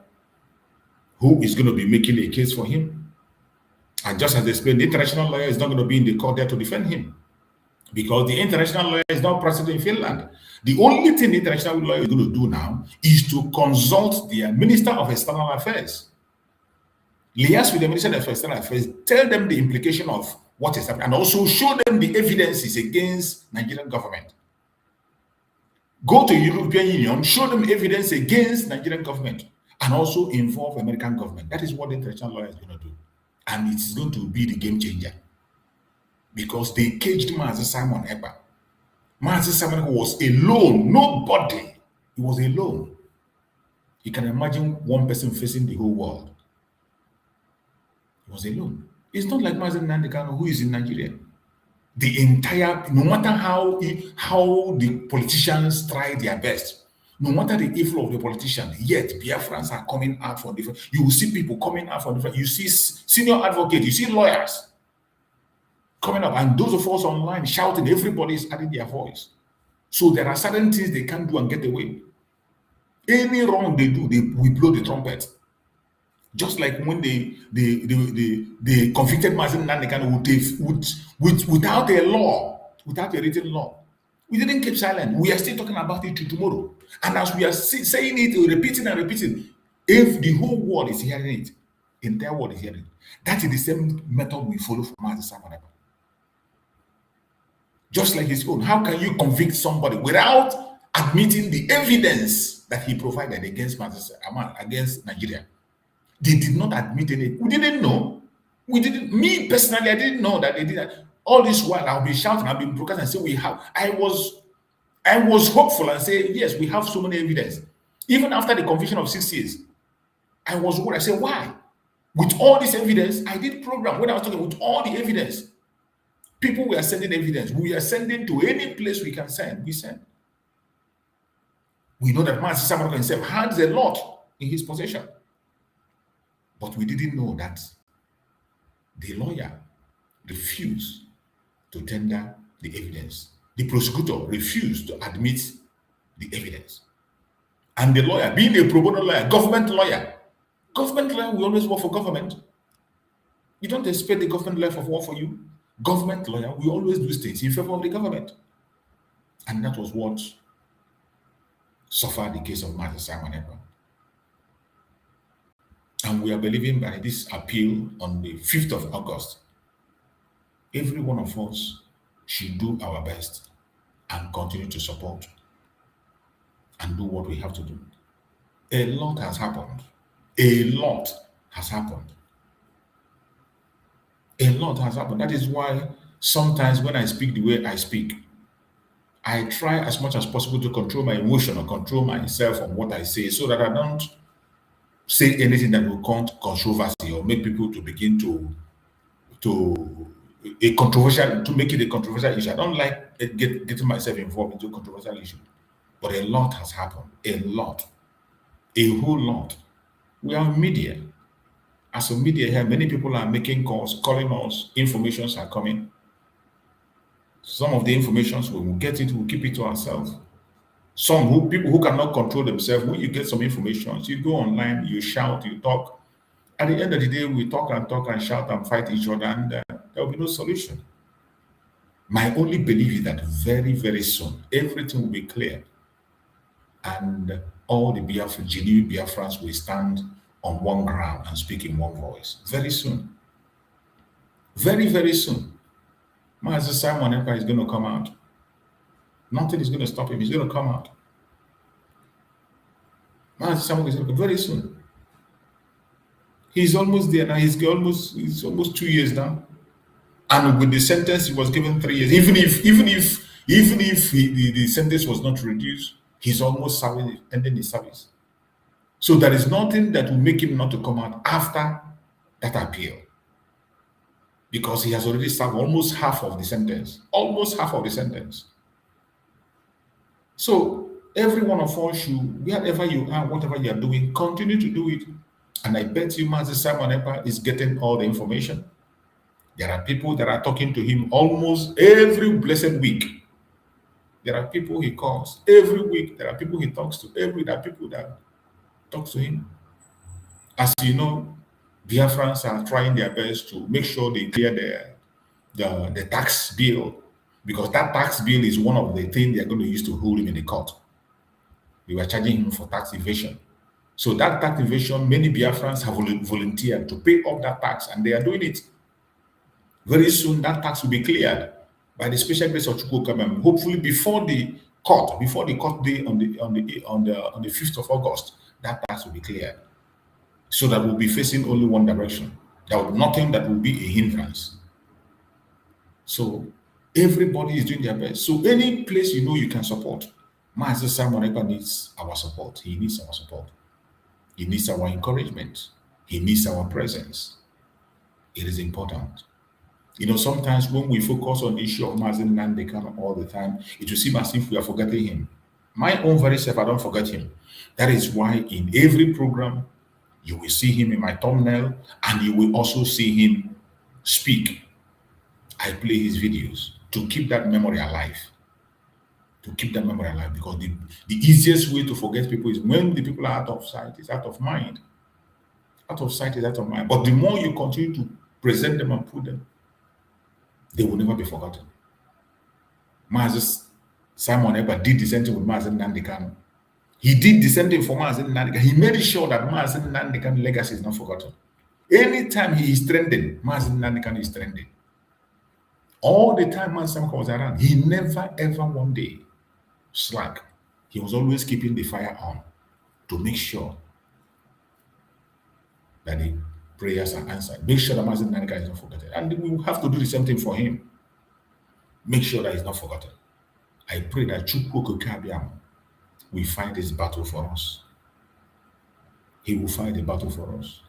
who is going to be making a case for him. And just as they explained, the international lawyer is not going to be in the court there to defend him, because the international lawyer is now present in Finland. The only thing the international lawyer is going to do now is to consult the Minister of External Affairs. Liaise with the Minister of External Affairs, tell them the implication of what is happening, and also show them the evidences against Nigerian government. Go to European Union, show them evidence against Nigerian government, and also involve American government. That is what the international lawyer is going to do. And it is going to be the game changer, because they caged Mazi Simon Ekpa. Mazi Simon Ekpa was alone, nobody. He was alone. You can imagine one person facing the whole world. He was alone. It's not like Mazi Nandekan, who is in Nigeria. The entire, no matter how the politicians try their best, no matter the evil of the politician, yet Biafrans are coming out for different. You will see people coming out for different. You see senior advocates, you see lawyers coming up, and those of us online shouting. Everybody is adding their voice. So there are certain things they can't do and get away. Any wrong they do, we blow the trumpet. Just like when they convicted Mazi Nandekan without a law, without a written law. We didn't keep silent. We are still talking about it till tomorrow. And as we are saying it, repeating and repeating, if the whole world is hearing it, the entire world is hearing it, that is the same method we follow for Mazi Simon Ekpa. Just like his own. How can you convict somebody without admitting the evidence that he provided against against Nigeria? They did not admit anything. We didn't know. Me personally, I didn't know that they did that. All this while, I'll be shouting, I'll be broadcasting and say we have. I was hopeful and say, yes, we have so many evidence. Even after the conviction of 6 years, I was worried. I said, why? With all this evidence, I did program when I was talking with all the evidence. People were sending evidence. We are sending to any place we can send. We send. We know that Mazi Simon Ekpa himself had a lot in his possession. But we didn't know that the lawyer refused to tender the evidence. The prosecutor refused to admit the evidence. And the lawyer, being a pro bono lawyer, government lawyer, we always work for government. You don't expect the government lawyer to work for you. Government lawyer, we always do things in favor of the government. And that was what suffered the case of Mazi Simon Ekpa. And we are believing by this appeal on the 5th of August, every one of us should do our best and continue to support and do what we have to do. A lot has happened. A lot has happened. A lot has happened. That is why sometimes when I speak the way I speak, I try as much as possible to control my emotion or control myself on what I say, so that I don't say anything that will cause controversy or make people to begin to make it a controversial issue. I don't like getting myself involved into a controversial issue. But a lot has happened. A lot. A whole lot. We are media. As a media here, many people are making calls, calling us, informations are coming. Some of the informations we will get it, we'll keep it to ourselves. Some who people who cannot control themselves, when you get some information, you go online, you shout, you talk. At the end of the day, we talk and shout and fight each other, and there will be no solution. My only belief is that very, very soon, everything will be clear, and all the genuine Biafrans will stand on one ground and speak in one voice. Very soon. Very, very soon. Master Simon Empire is going to come out. Nothing is going to stop him. He's going to come out. Master Simon is going to come very soon. He's almost there now. He's almost 2 years now. And with the sentence, he was given 3 years. Even if the sentence was not reduced, he's almost ending his service. So there is nothing that will make him not to come out after that appeal, because he has already served almost half of the sentence. Almost half of the sentence. So every one of us should, wherever you are, whatever you are doing, continue to do it. And I bet you Master Simon Ekpa is getting all the information. There are people that are talking to him almost every blessed week. There are people he calls every week. There are people he talks to there are people that talk to him. As you know, Biafrans are trying their best to make sure they clear the tax bill, because that tax bill is one of the things they're going to use to hold him in the court. They were charging him for tax evasion. So that tax evasion, many Biafrans have volunteered to pay off that tax, and they are doing it. Very soon, that tax will be cleared by the special grace of Chukwu. Hopefully, before the court day on the 5th of August, that tax will be cleared, so that we'll be facing only one direction. There will be nothing that will be a hindrance. So everybody is doing their best. So any place you know you can support, Master Simon Ekpa needs our support. He needs our support. He needs our encouragement. He needs our presence. It is important. You know, sometimes when we focus on the issue of Mazen Nandekano all the time, it will seem as if we are forgetting him. My own very self, I don't forget him. That is why in every program, you will see him in my thumbnail, and you will also see him speak. I play his videos to keep that memory alive. To keep that memory alive, because the easiest way to forget people is when the people are out of sight, is out of mind. Out of sight is out of mind. But the more you continue to present them and put them, they will never be forgotten. Master Simon Ekpa did the same thing with Mazen Nandekano. He did the same thing for Mazen Nandekano. He made sure that Mazen Nandekano's legacy is not forgotten. Anytime he is trending, Mazen Nandekano is trending. All the time Mazen Nandekano was around, he never ever one day slack. He was always keeping the fire on to make sure that the prayers are answered. Make sure that Mazen Nandekano is not forgotten. And we will have to do the same thing for him. Make sure that he's not forgotten. I pray that Chukwu Kabiam will fight this battle for us. He will fight the battle for us.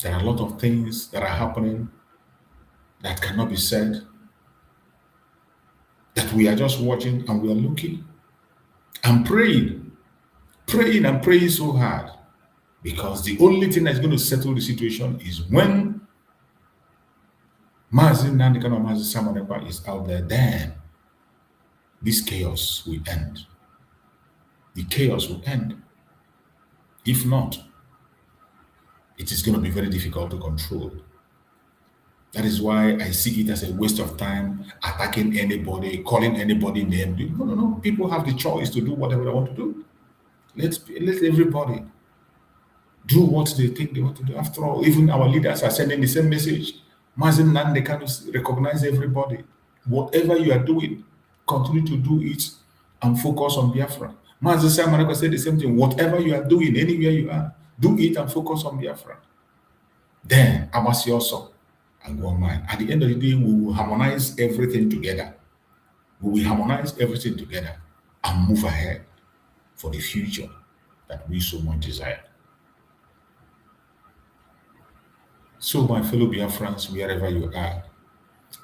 There are a lot of things that are happening that cannot be said, that we are just watching and we are looking and praying and praying so hard, because the only thing that's going to settle the situation is when Mazen Nandekano and Mazen Simon Ekpa is out there. Then this chaos will end. The chaos will end. If not, it is going to be very difficult to control. That is why I see it as a waste of time attacking anybody, calling anybody name. No. People have the choice to do whatever they want to do. Let everybody do what they think they want to do. After all, even our leaders are sending the same message. Mazen Nandekano recognize everybody. Whatever you are doing, continue to do it and focus on Biafra. Mazen Simon Ekpa said the same thing. Whatever you are doing, anywhere you are, do it and focus on Biafra. Then Amasi also and go on mine. At the end of the day, we will harmonize everything together. We will harmonize everything together and move ahead for the future that we so much desire. So, my fellow Biafrans, wherever you are,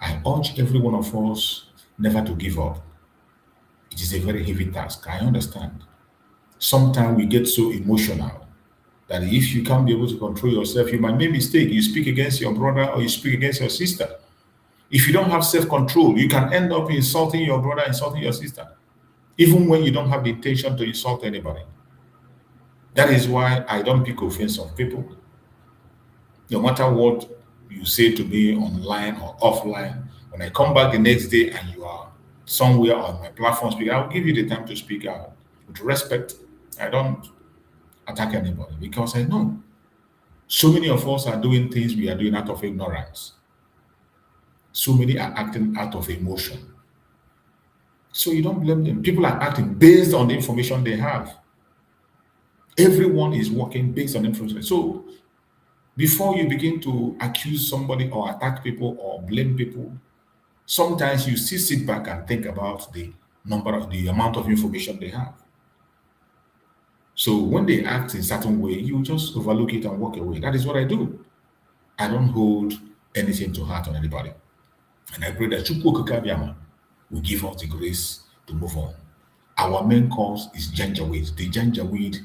I urge every one of us never to give up. It is a very heavy task. I understand. Sometimes we get so emotional That if you can't be able to control yourself, you might make mistake. You speak against your brother or you speak against your sister. If you don't have self-control, you can end up insulting your brother, insulting your sister, even when you don't have the intention to insult anybody. That is why I don't pick offense on people. No matter what you say to me online or offline, when I come back the next day and you are somewhere on my platform speaking, I'll give you the time to speak out with respect. I don't attack anybody because I know so many of us are doing things we are doing out of ignorance. So many are acting out of emotion. So you don't blame them. People are acting based on the information they have. Everyone is working based on information. So before you begin to accuse somebody or attack people or blame people, sometimes you still sit back and think about the amount of information they have. So when they act in a certain way, you just overlook it and walk away. That is what I do. I don't hold anything to heart on anybody. And I pray that Chukwu Okike will give us the grace to move on. Our main cause is Janjaweed. The Janjaweed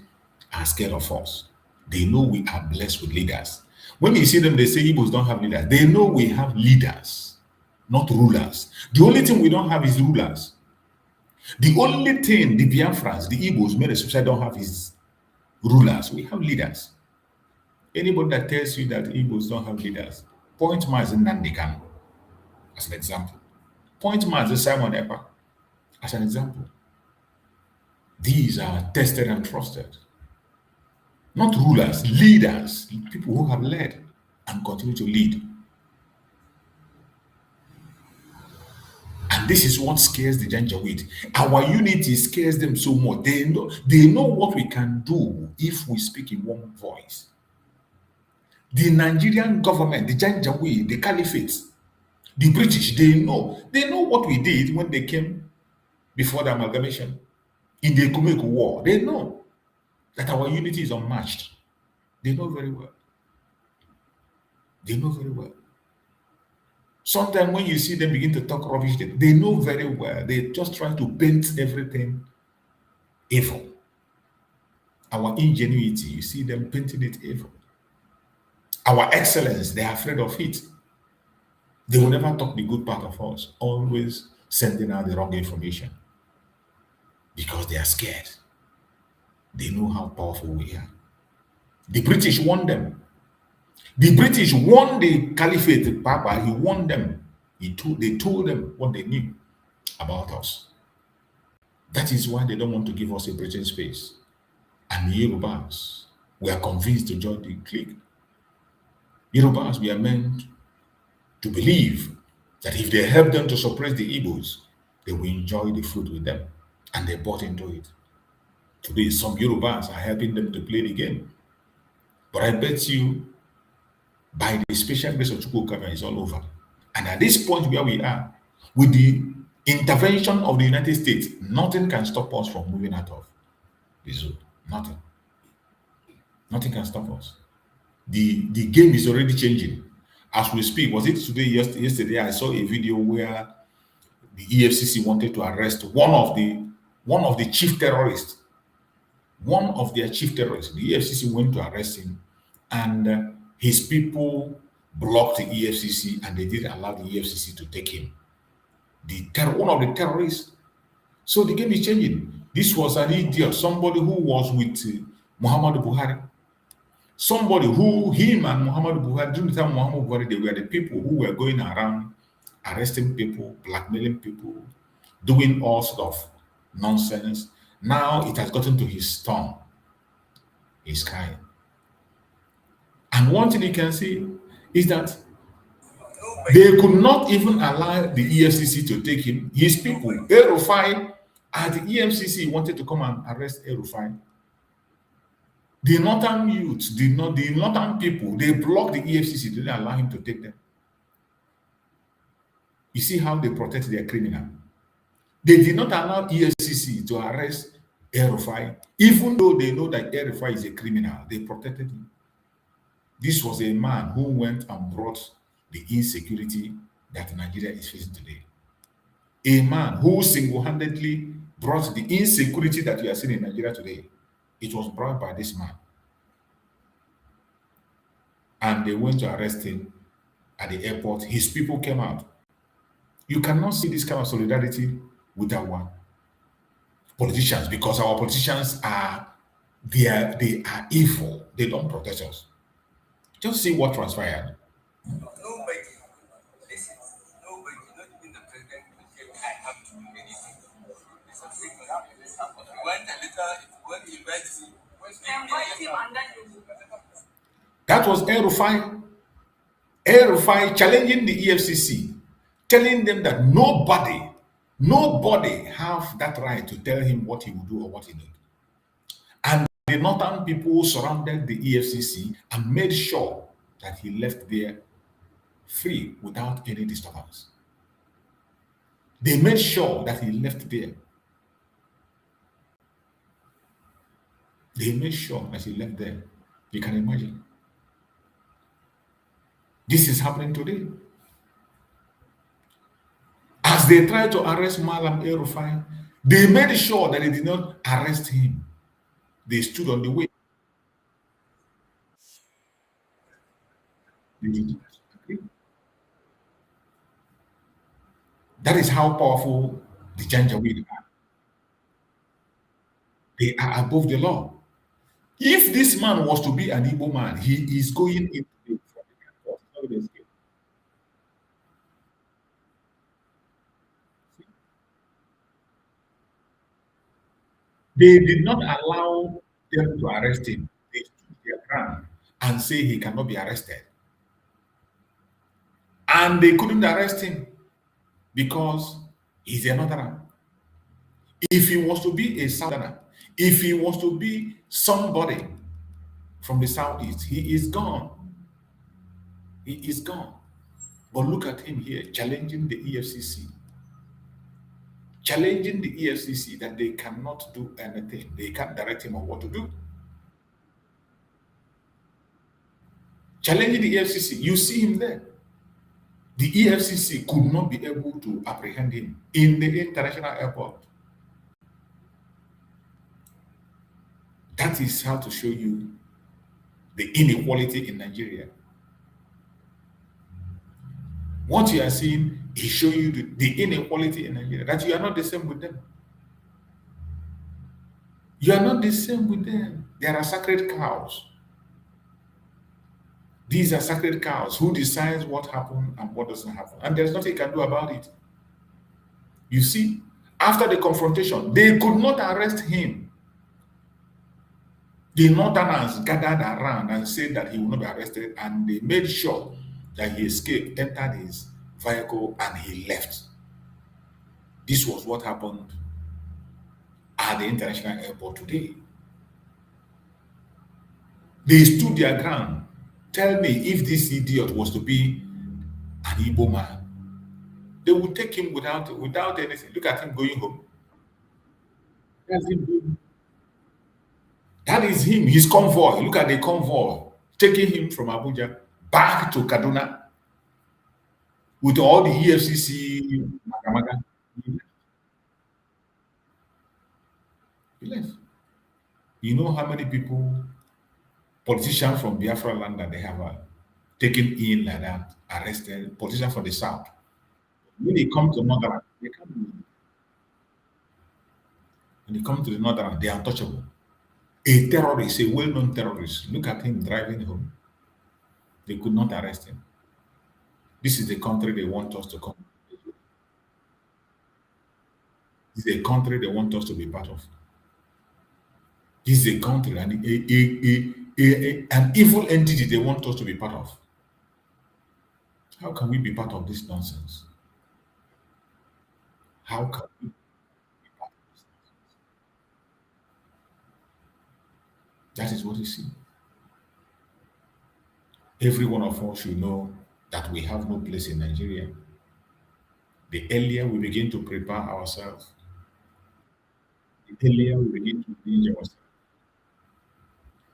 are scared of us. They know we are blessed with leaders. When you see them, they say Igbos don't have leaders. They know we have leaders, not rulers. The only thing we don't have is rulers. The only thing the Biafrans, the Igbos, made especially don't have is rulers. We have leaders. Anybody that tells you that Igbos don't have leaders, point Mazi Nnamdi Kanu as an example. Point Mazi Simon Ekpa as an example. These are tested and trusted. Not rulers, leaders, people who have led and continue to lead. And this is what scares the Janjaweed. Our unity scares them so much. They know what we can do if we speak in one voice. The Nigerian government, the Janjaweed, the Caliphate, the British, they know what we did when they came before the amalgamation in the Ekumeniku War. They know that our unity is unmatched. They know very well. They know very well. Sometimes when you see them begin to talk rubbish, they know very well. They just try to paint everything evil. Our ingenuity, you see them painting it evil. Our excellence, they are afraid of it. They will never talk the good part of us, always sending out the wrong information because they are scared. They know how powerful we are. The British won them. The British won the Caliphate, Papa. He won them. They told them what they knew about us. That is why they don't want to give us a breathing space. And the Yorubas, we are convinced to join the clique. Yorubas, we are meant to believe that if they help them to suppress the Igbos, they will enjoy the fruit with them. And they bought into it. Today, some Yorubas are helping them to play the game. But I bet you, by the special grace of Chukwu Okike, it's all over. And at this point where we are, with the intervention of the United States, nothing can stop us from moving out of the zone. Nothing. Nothing can stop us. The game is already changing. As we speak, was it today, yesterday, I saw a video where the EFCC wanted to arrest one of the chief terrorists. One of their chief terrorists. The EFCC went to arrest him, and his people blocked the EFCC, and they didn't allow the EFCC to take him. One of the terrorists. So the game is changing. This was an idiot, somebody who was with Muhammadu Buhari. Somebody who, him and Muhammadu Buhari, during the time of Muhammadu Buhari, they were the people who were going around arresting people, blackmailing people, doing all sorts of nonsense. Now it has gotten to his turn. He's crying. And one thing you can see is that they could not even allow the EFCC to take him. His people, El-Rufai, and the EFCC wanted to come and arrest El-Rufai. The northern youth, the northern people, they blocked the EFCC, they didn't allow him to take them. You see how they protect their criminal. They did not allow EFCC to arrest El-Rufai, even though they know that El-Rufai is a criminal. They protected him. This was a man who went and brought the insecurity that Nigeria is facing today. A man who single-handedly brought the insecurity that we are seeing in Nigeria today. It was brought by this man. and they went to arrest him at the airport. His people came out. You cannot see this kind of solidarity with our politicians because our politicians are they are evil. They don't protect us. Just see what transpired. Nobody, listen, nobody, not even the president, will say, I have to do anything. It's a big mistake. If you want a little, if you want to invite him, invite him and then you That was El Rufai challenging the EFCC, telling them that nobody have that right to tell him what he will do or what he did. And the northern people surrounded the EFCC and made sure that he left there free without any disturbance. They made sure that he left there. They made sure that he left there. You can imagine. This is happening today. As they tried to arrest Malam El-Rufai, they made sure that they did not arrest him. They stood on the way. They did not agree. That is how powerful the Janjaweed are. They are above the law. If this man was to be an Igbo man, he is going into the court. He's not going to escape. They did not allow them to arrest him. They stood their ground and say he cannot be arrested. And they couldn't arrest him because he's a northerner. If he was to be a southerner, if he was to be somebody from the southeast, he is gone. He is gone. But look at him here challenging the EFCC. Challenging the EFCC that they cannot do anything. They can't direct him on what to do. Challenging the EFCC. You see him there. The EFCC could not be able to apprehend him in the international airport. That is how to show you the inequality in Nigeria. What you are seeing is showing you the inequality in Nigeria, that you are not the same with them. You are not the same with them. There are sacred cows. These are sacred cows who decides what happened and what doesn't happen. And there's nothing you can do about it. You see, after the confrontation, they could not arrest him. The northerners gathered around and said that he will not be arrested, and they made sure that he escaped, entered his vehicle, and he left. This was what happened at the international airport today. They stood their ground. Tell me, if this idiot was to be an Igbo man, they would take him without anything. Look at him going home. That's him. That is him, his convoy. Look at the convoy taking him from Abuja back to Kaduna with all the EFCC. He left. You know how many people, politicians from Biafra land, that they have taken in like that, arrested, politicians from the south. When they come to Northern, they come. When they come to the Northern, they are untouchable. A terrorist, a well-known terrorist, look at him driving home. They could not arrest him. This is the country they want us to come. This is a country they want us to be part of. This is a country and an evil entity they want us to be part of. How can we be part of this nonsense? How can we be part of this nonsense? That is what you see. Every one of us should know that we have no place in Nigeria. The earlier we begin to prepare ourselves, the earlier we begin to engage ourselves,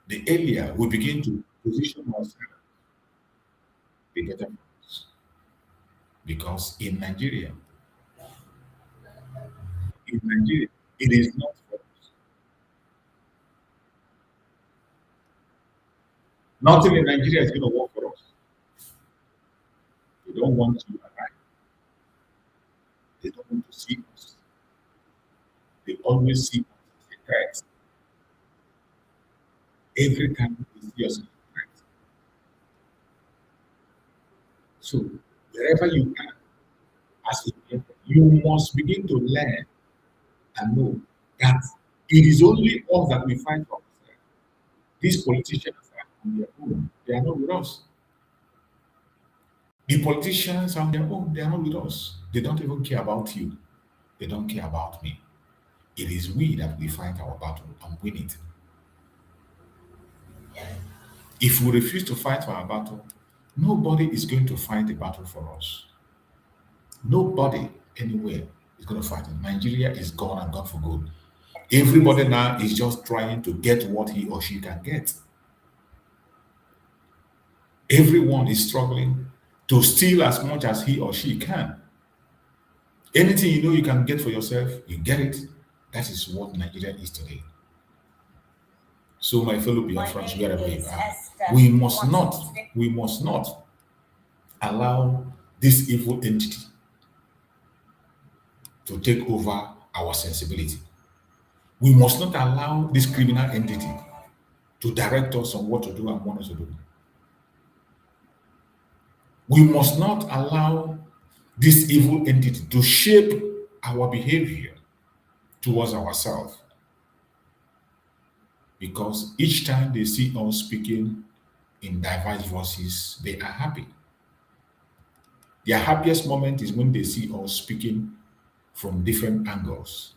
the earlier we begin to position ourselves, the better for us. Because in Nigeria, it is not for us. Nothing in Nigeria is going to work for They don't want to arrive. They don't want to see us. They always see us as a threat. Every time they see us as a threat. So wherever you are, as a people, you must begin to learn and know that it is only us that we fight for ourselves. These politicians are on their own. They are not with us. The politicians are on their own. They are not with us. They don't even care about you. They don't care about me. It is we that we fight our battle and win it. If we refuse to fight for our battle, nobody is going to fight the battle for us. Nobody anywhere is going to fight it. Nigeria is gone and gone for good. Everybody now is just trying to get what he or she can get. Everyone is struggling to steal as much as he or she can. Anything you know you can get for yourself, you get it. That is what Nigeria is today. So, my fellow Biafrans, wherever you are, we must not allow this evil entity to take over our sensibility. We must not allow this criminal entity to direct us on what to do and what not to do. We must not allow this evil entity to shape our behavior towards ourselves. Because each time they see us speaking in diverse voices, they are happy. Their happiest moment is when they see us speaking from different angles.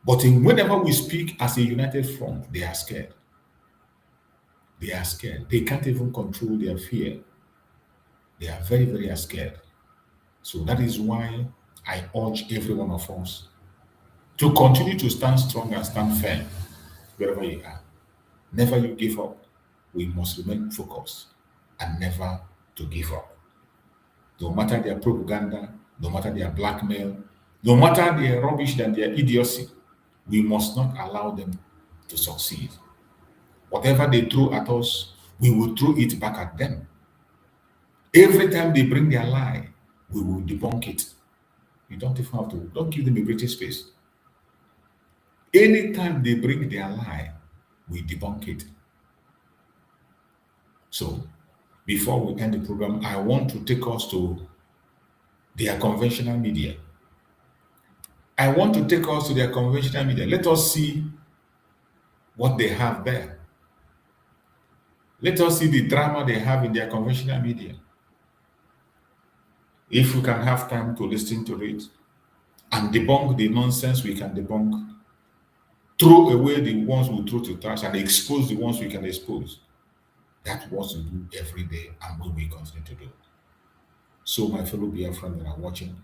But whenever we speak as a united front, they are scared. They are scared. They can't even control their fear. They are very, very scared. So that is why I urge every one of us to continue to stand strong and stand firm wherever you are. Never you give up. We must remain focused and never to give up. No matter their propaganda, no matter their blackmail, no matter their rubbish and their idiocy, we must not allow them to succeed. Whatever they throw at us, we will throw it back at them. Every time they bring their lie, we will debunk it. You don't even have to, don't give them a breathing space. Anytime they bring their lie, we debunk it. So, before we end the program, I want to take us to their conventional media. I want to take us to their conventional media. Let us see what they have there. Let us see the drama they have in their conventional media. If we can have time to listen to it and debunk the nonsense we can debunk, throw away the ones we throw to trash and expose the ones we can expose. That's what we do every day and what we continue to do. So, my fellow Biafran that are watching,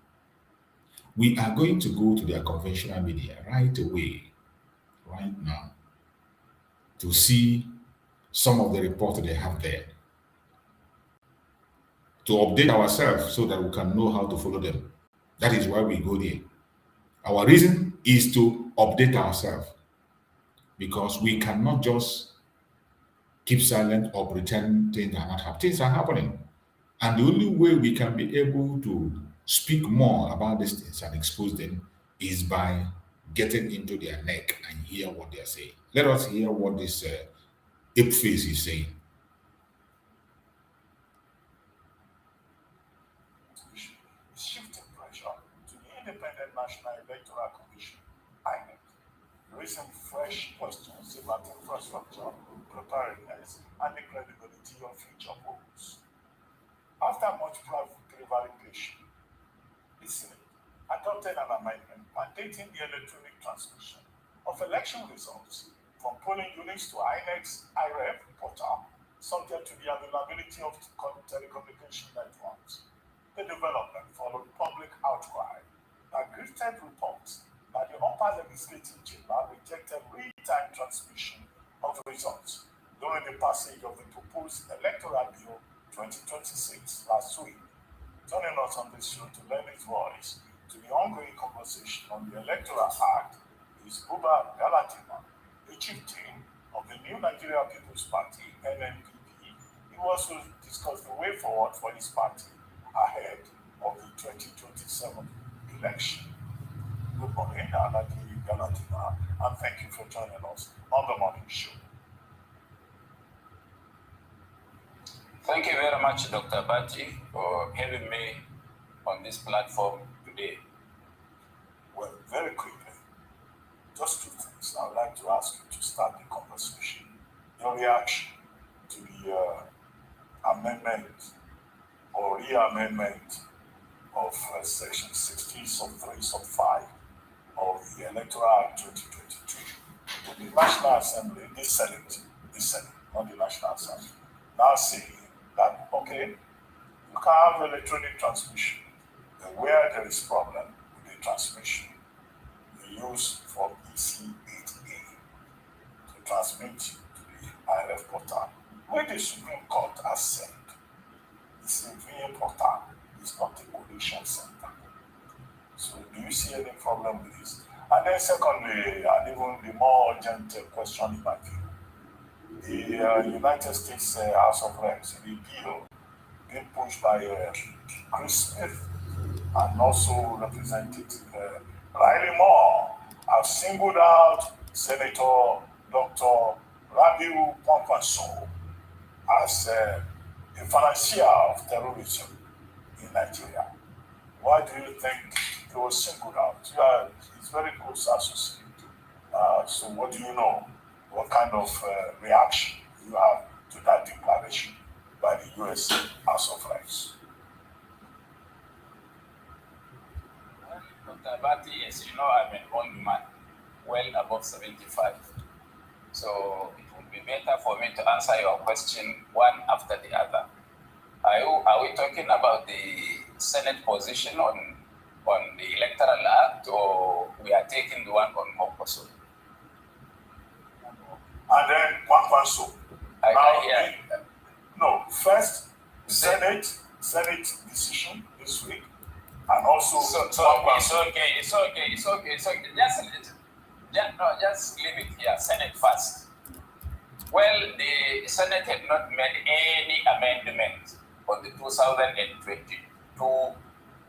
we are going to go to their conventional media right away, right now, to see some of the reports they have there, to update ourselves so that we can know how to follow them. That is why we go there. Our reason is to update ourselves, because we cannot just keep silent or pretend things are not happening. Things are happening. And the only way we can be able to speak more about these things and expose them is by getting into their neck and hear what they're saying. Let us hear what this ape face is saying. Shifting pressure to the Independent National Electoral Commission, INEC, raising fresh questions about infrastructure, preparedness, and the credibility of future polls. After much prevarication, the Senate adopted an amendment mandating the electronic transmission of election results from polling units to INEC's IREF portal, subject to the availability of telecommunication networks. The development followed public outcry that greeted reports that the upper legislative chamber rejected real-time transmission of results during the passage of the proposed Electoral Bill 2026 last week. Joining us on this show to lend his voice to the ongoing conversation on the Electoral Act is Buba Galatima, the chieftain of the New Nigeria People's Party, NNPP. He will also discuss the way forward for his party ahead of the 2027 election. Good morning, Aladi Galatina, and thank you for joining us on the morning show. Thank you very much, Dr. Bati, for having me on this platform today. Well, very quickly, just two things I'd like to ask you to start the conversation. Your reaction to the amendment or re-amendment of Section 16 sub 3 sub 5 of the Electoral Act 2022. The National Assembly, the Senate, not the National Assembly, now saying that, okay, you can have electronic transmission, and where there is problem with the transmission, you use from EC8A to transmit to the IRF portal, where the Supreme Court has said it's a VA portal, it's not a collection center. So do you see any problem with this? And then secondly, and even the more urgent question in my view, the United States House of Reps, the bill being pushed by Chris Smith and also Representative Riley Moore have singled out Senator Dr. Rabiu Kwankwaso as a financier of terrorism in Nigeria. Why do you think he was singled out? He's very close associate. So what do you know? What kind of reaction you have to that declaration by the U.S. House of Reps? Dr. Bati, yes, you know I'm an old man, well above 75. So it would be better for me to answer your question one after the other. Are we talking about the Senate position on the Electoral Act, or we are taking the one on Mokoso? And then Kwankwaso. I can hear. No, first Senate decision this week, and also it's okay. Just leave it here. Senate first. Well, the Senate had not made any amendment on the 2022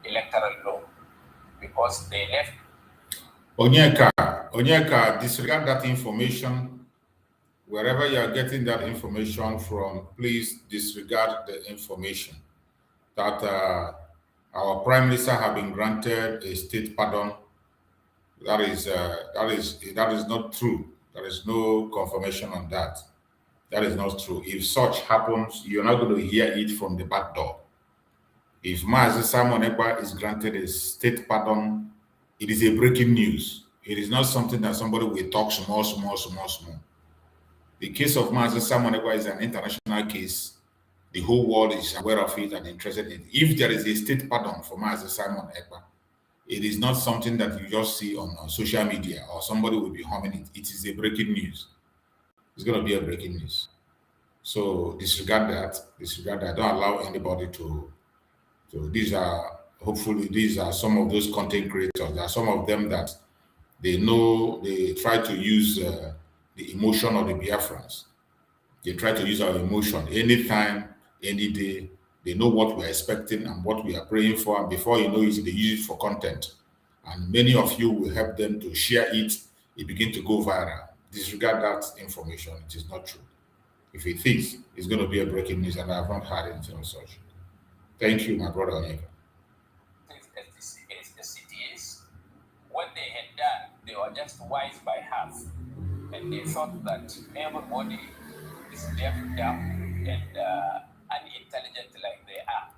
electoral law because they left. Onyeka, disregard that information. Wherever you are getting that information from, please disregard the information that our Prime Minister have been granted a state pardon. That is not true. There is no confirmation on that. That is not true. If such happens, you're not going to hear it from the back door. If Mazi Simon Ekpa is granted a state pardon, it is a breaking news. It is not something that somebody will talk small. The case of Mazi Simon Ekpa is an international case. The whole world is aware of it and interested in it. If there is a state pardon for Mazi Simon Ekpa, it is not something that you just see on social media or somebody will be humming it. It is a breaking news. It's going to be a breaking news. So disregard that. Don't allow anybody to. These are some of those content creators. There are some of them that they know they try to use the emotion of the Biafrans. They try to use our emotion anytime, any day. They know what we're expecting and what we are praying for. And before you know it, they use it for content. And many of you will help them to share it. It begin to go viral. Disregard that information. It is not true. If it is, it's going to be a breaking news, and I have not heard anything of such. Thank you, my brother Onyeka. The CTAs, what they had done, they were just wise by half. And they thought that everybody is deaf, dumb, and unintelligent like they are.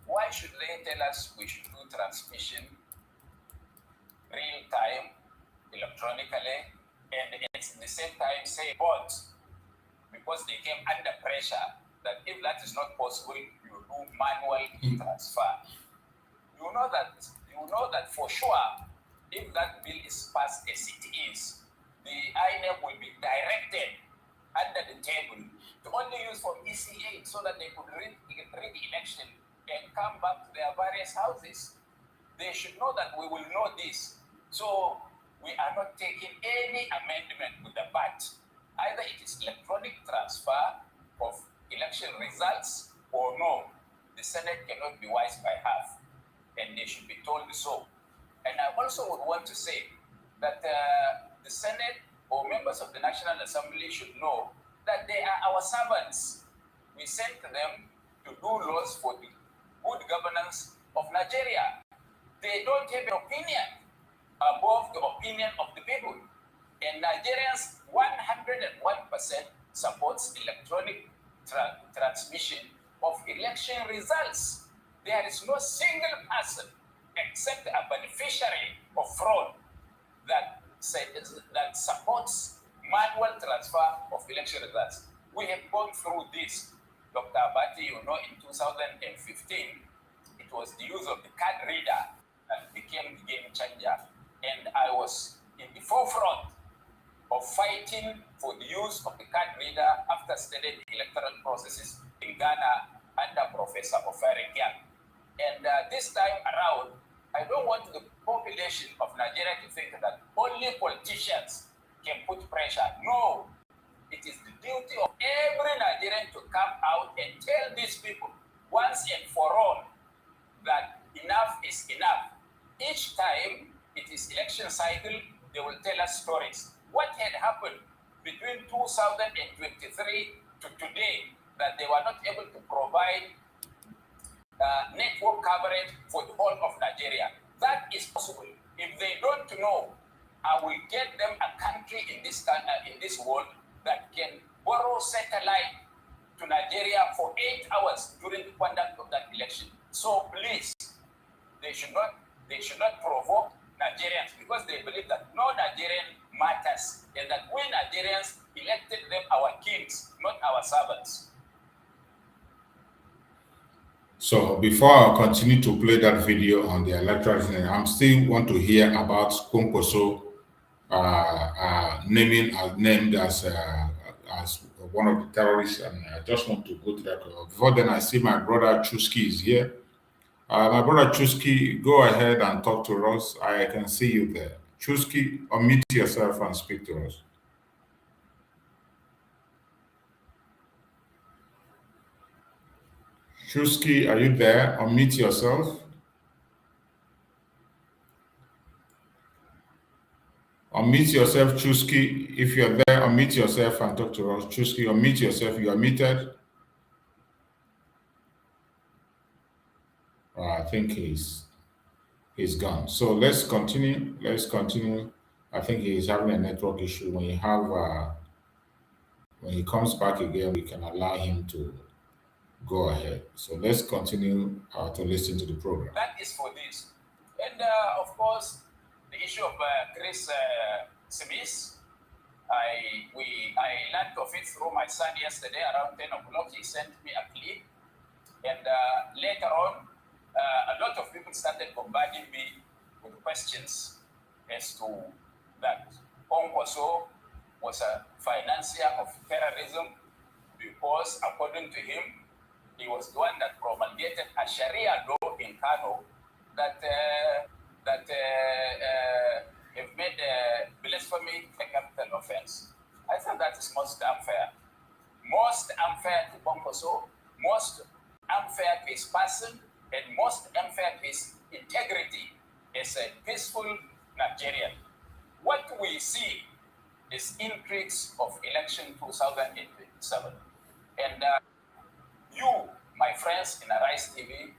Why should they tell us we should do transmission real time, electronically, and at the same time say bots? Because they came under pressure that if that is not possible, you do manual transfer. You know that for sure, if that bill is passed as it is, the INEP will be directed under the table to only use for ECA so that they could rig the election and come back to their various houses. They should know that we will know this. So we are not taking any amendment with the BAT. Either it is electronic transfer of election results or no. the Senate cannot be wise by half, and they should be told so. And I also would want to say that the Senate or members of the National Assembly should know that they are our servants. We sent them to do laws for the good governance of Nigeria. They don't have an opinion above the opinion of the people. And Nigerians 101% supports electronic transmission of election results. There is no single person except a beneficiary of fraud that supports manual transfer of election results. We have gone through this. Dr. Abati, you know, in 2015, it was the use of the card reader that became the game changer. And I was in the forefront of fighting for the use of the card reader after studying electoral processes in Ghana under Professor Ofari Gyang. And this time around, I don't want the population of Nigeria to think that only politicians can put pressure. No, it is the duty of every Nigerian to come out and tell these people once and for all that enough is enough. Each time it is election cycle, they will tell us stories. What had happened between 2023 to today that they were not able to provide network coverage for the whole of Nigeria? That is possible. If they don't know, I will get them a country in this world that can borrow satellite to Nigeria for 8 hours during the conduct of that election. So please, they should not provoke Nigerians because they believe that no Nigerian matters and that we Nigerians elected them our kings, not our servants. So before I continue to play that video on the electoral thing, I'm still want to hear about Kwankwaso named as one of the terrorists, and I just want to go to that. Before then, I see my brother Chusky is here. My brother Chusky, go ahead and talk to us. I can see you there. Chusky, unmute yourself and speak to us. Chusky, are you there? Unmute yourself. Unmute yourself, Chusky. If you're there, unmute yourself and talk to us. Chusky, unmute yourself. You are muted. I think he's gone. So let's continue. I think he's having a network issue. When he comes back again, we can allow him to go ahead. So let's continue to listen to the program. That is for this. And of course, the issue of Chris Smith, I learned of it through my son yesterday around 10 o'clock. He sent me a clip. And later on, a lot of people started bombarding me with questions as to that Kwankwaso was a financier of terrorism because, according to him, he was the one that promulgated a Sharia law in Kano that have made blasphemy a capital offense. I think that is most unfair. Most unfair to Kwankwaso, most unfair to his person, and most unfair to his integrity as a peaceful Nigerian. What we see is increase of election 2027. And you, my friends in Arise TV,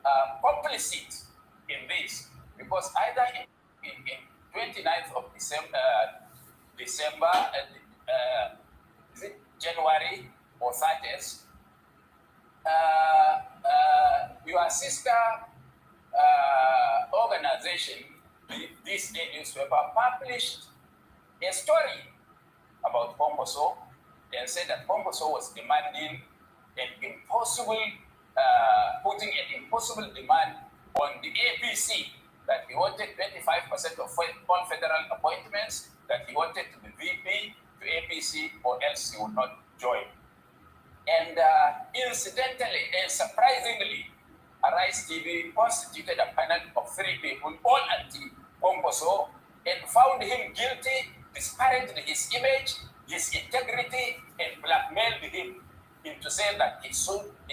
are complicit in this because either in 29th of December, is it January or 30th, your sister organization, this day newspaper, published a story about Kwankwaso and said that Kwankwaso was demanding putting an impossible demand on the APC, that he wanted 25% of all federal appointments, that he wanted to be VP to APC or else he would not join. And incidentally and surprisingly, Arise TV constituted a panel of 3 people, all anti-Kwankwaso, and found him guilty, disparaged his image, his integrity, and blackmailed him. him to say that he's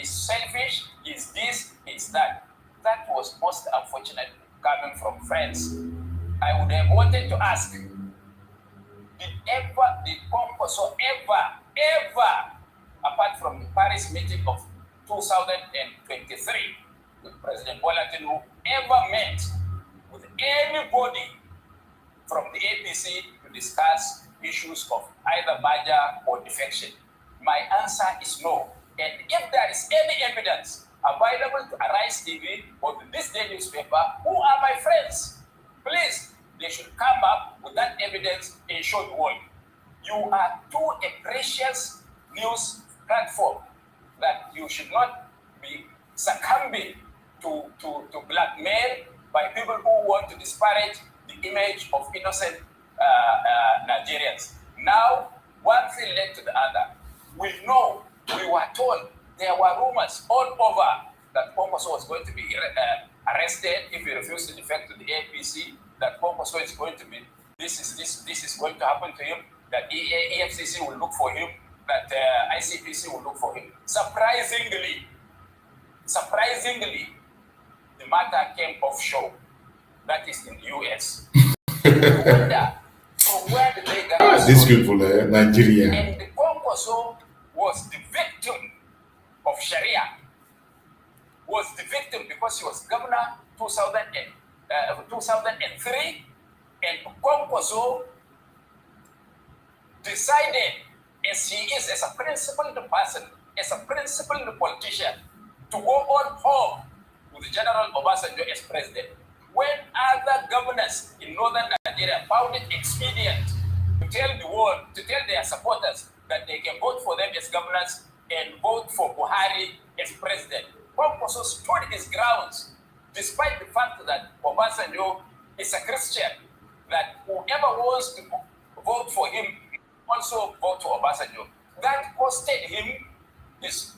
selfish, he's this, he's that. That was most unfortunate coming from friends. I would have wanted to ask, did Pomposo ever, apart from the Paris meeting of 2023 with President Bola Tinubu, ever met with anybody from the APC to discuss issues of either merger or defection? My answer is no. And if there is any evidence available to Arise TV or to this day newspaper, who are my friends? Please, they should come up with that evidence and show the world. You are too a precious news platform that you should not be succumbing to blackmail by people who want to disparage the image of innocent Nigerians. Now, one thing led to the other. We were told, there were rumors all over that Pomposo was going to be arrested if he refused to defect to the APC, that Pomposo is going to be, this is going to happen to him, that EFCC will look for him, that ICPC will look for him. Surprisingly, the matter came offshore. That is in the US. I wonder from where did they get these people, Nigeria. And the Pomposo was the victim of Sharia. Was the victim because he was governor 2003, and Pomposo decided, as he is, as a principled person, as a principled politician, to go on home with General Obasanjo as president. When other governors in northern Nigeria found it expedient to tell the world, to tell their supporters that they can vote for them as governors and vote for Buhari as president, Pomposo stood his grounds, despite the fact that Obasanjo is a Christian, that whoever wants to vote for him also vote for Obasanjo. That costed him his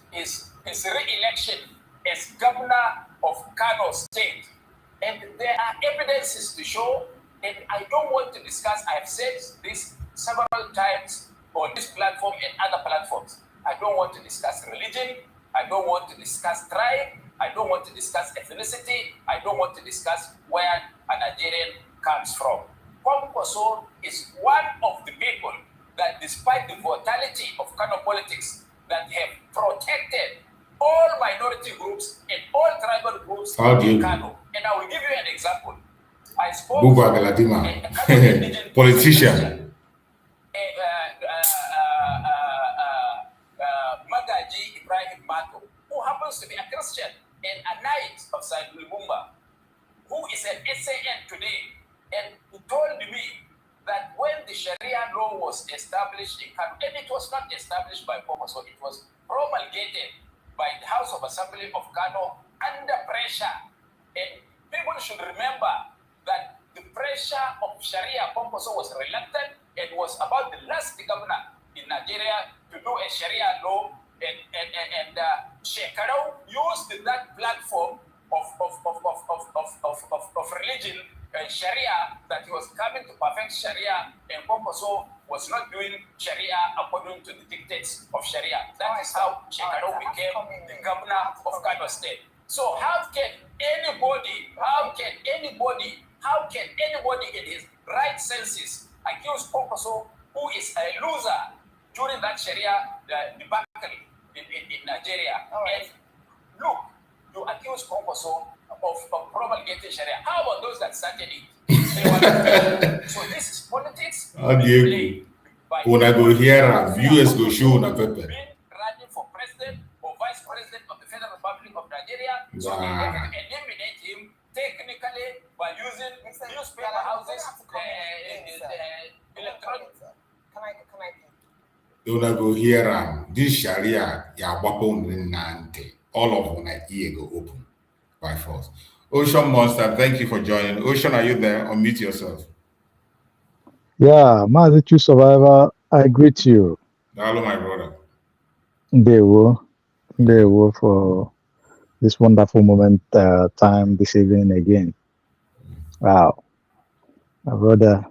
re-election as governor of Kano State. And there are evidences to show, and I don't want to discuss, I have said this several times on this platform and other platforms. I don't want to discuss religion, I don't want to discuss tribe, I don't want to discuss ethnicity, I don't want to discuss where a Nigerian comes from. Pomposo is one of the people that, despite the brutality of Kano politics, that have protected all minority groups and all tribal groups in Kano. And I will give you an example. I spoke to a politician. Magaji Ibrahim Mato, who happens to be a Christian and a knight of Said Lumumba, who is an SAN today. And he told me that when the Sharia law was established in Kano, and it was not established by Pomposo, it was promulgated by the House of Assembly of Kano under pressure. And people should remember that the pressure of Sharia, Pomposo was reluctant and was about the last governor in Nigeria to do a Sharia law, and Shekarau used that platform of religion and Sharia, that he was coming to perfect Sharia, and Pomposo was not doing Sharia according to the dictates of Sharia. That is how Shekarau became the governor of Kano State. So how can anybody in his right senses accuse Pomposo, who is a loser during that Sharia debacle in Nigeria? And look, you accuse Pomposo of promulgating Sharia. How about those that started it? So this is politics. When I go here, viewers go show na pepper. Running for president or vice president of the Federal Republic of Nigeria, so they have to eliminate him technically by using newspaper houses, electronic. When I go here, this Sharia, ya nante. All of them ear go open by force. Ocean Monster, thank you for joining. Ocean, are you there? Unmute yourself. Yeah, Mazi True Survivor, I greet you. Hello, my brother. They were for this wonderful moment, time this evening again. Wow, my brother,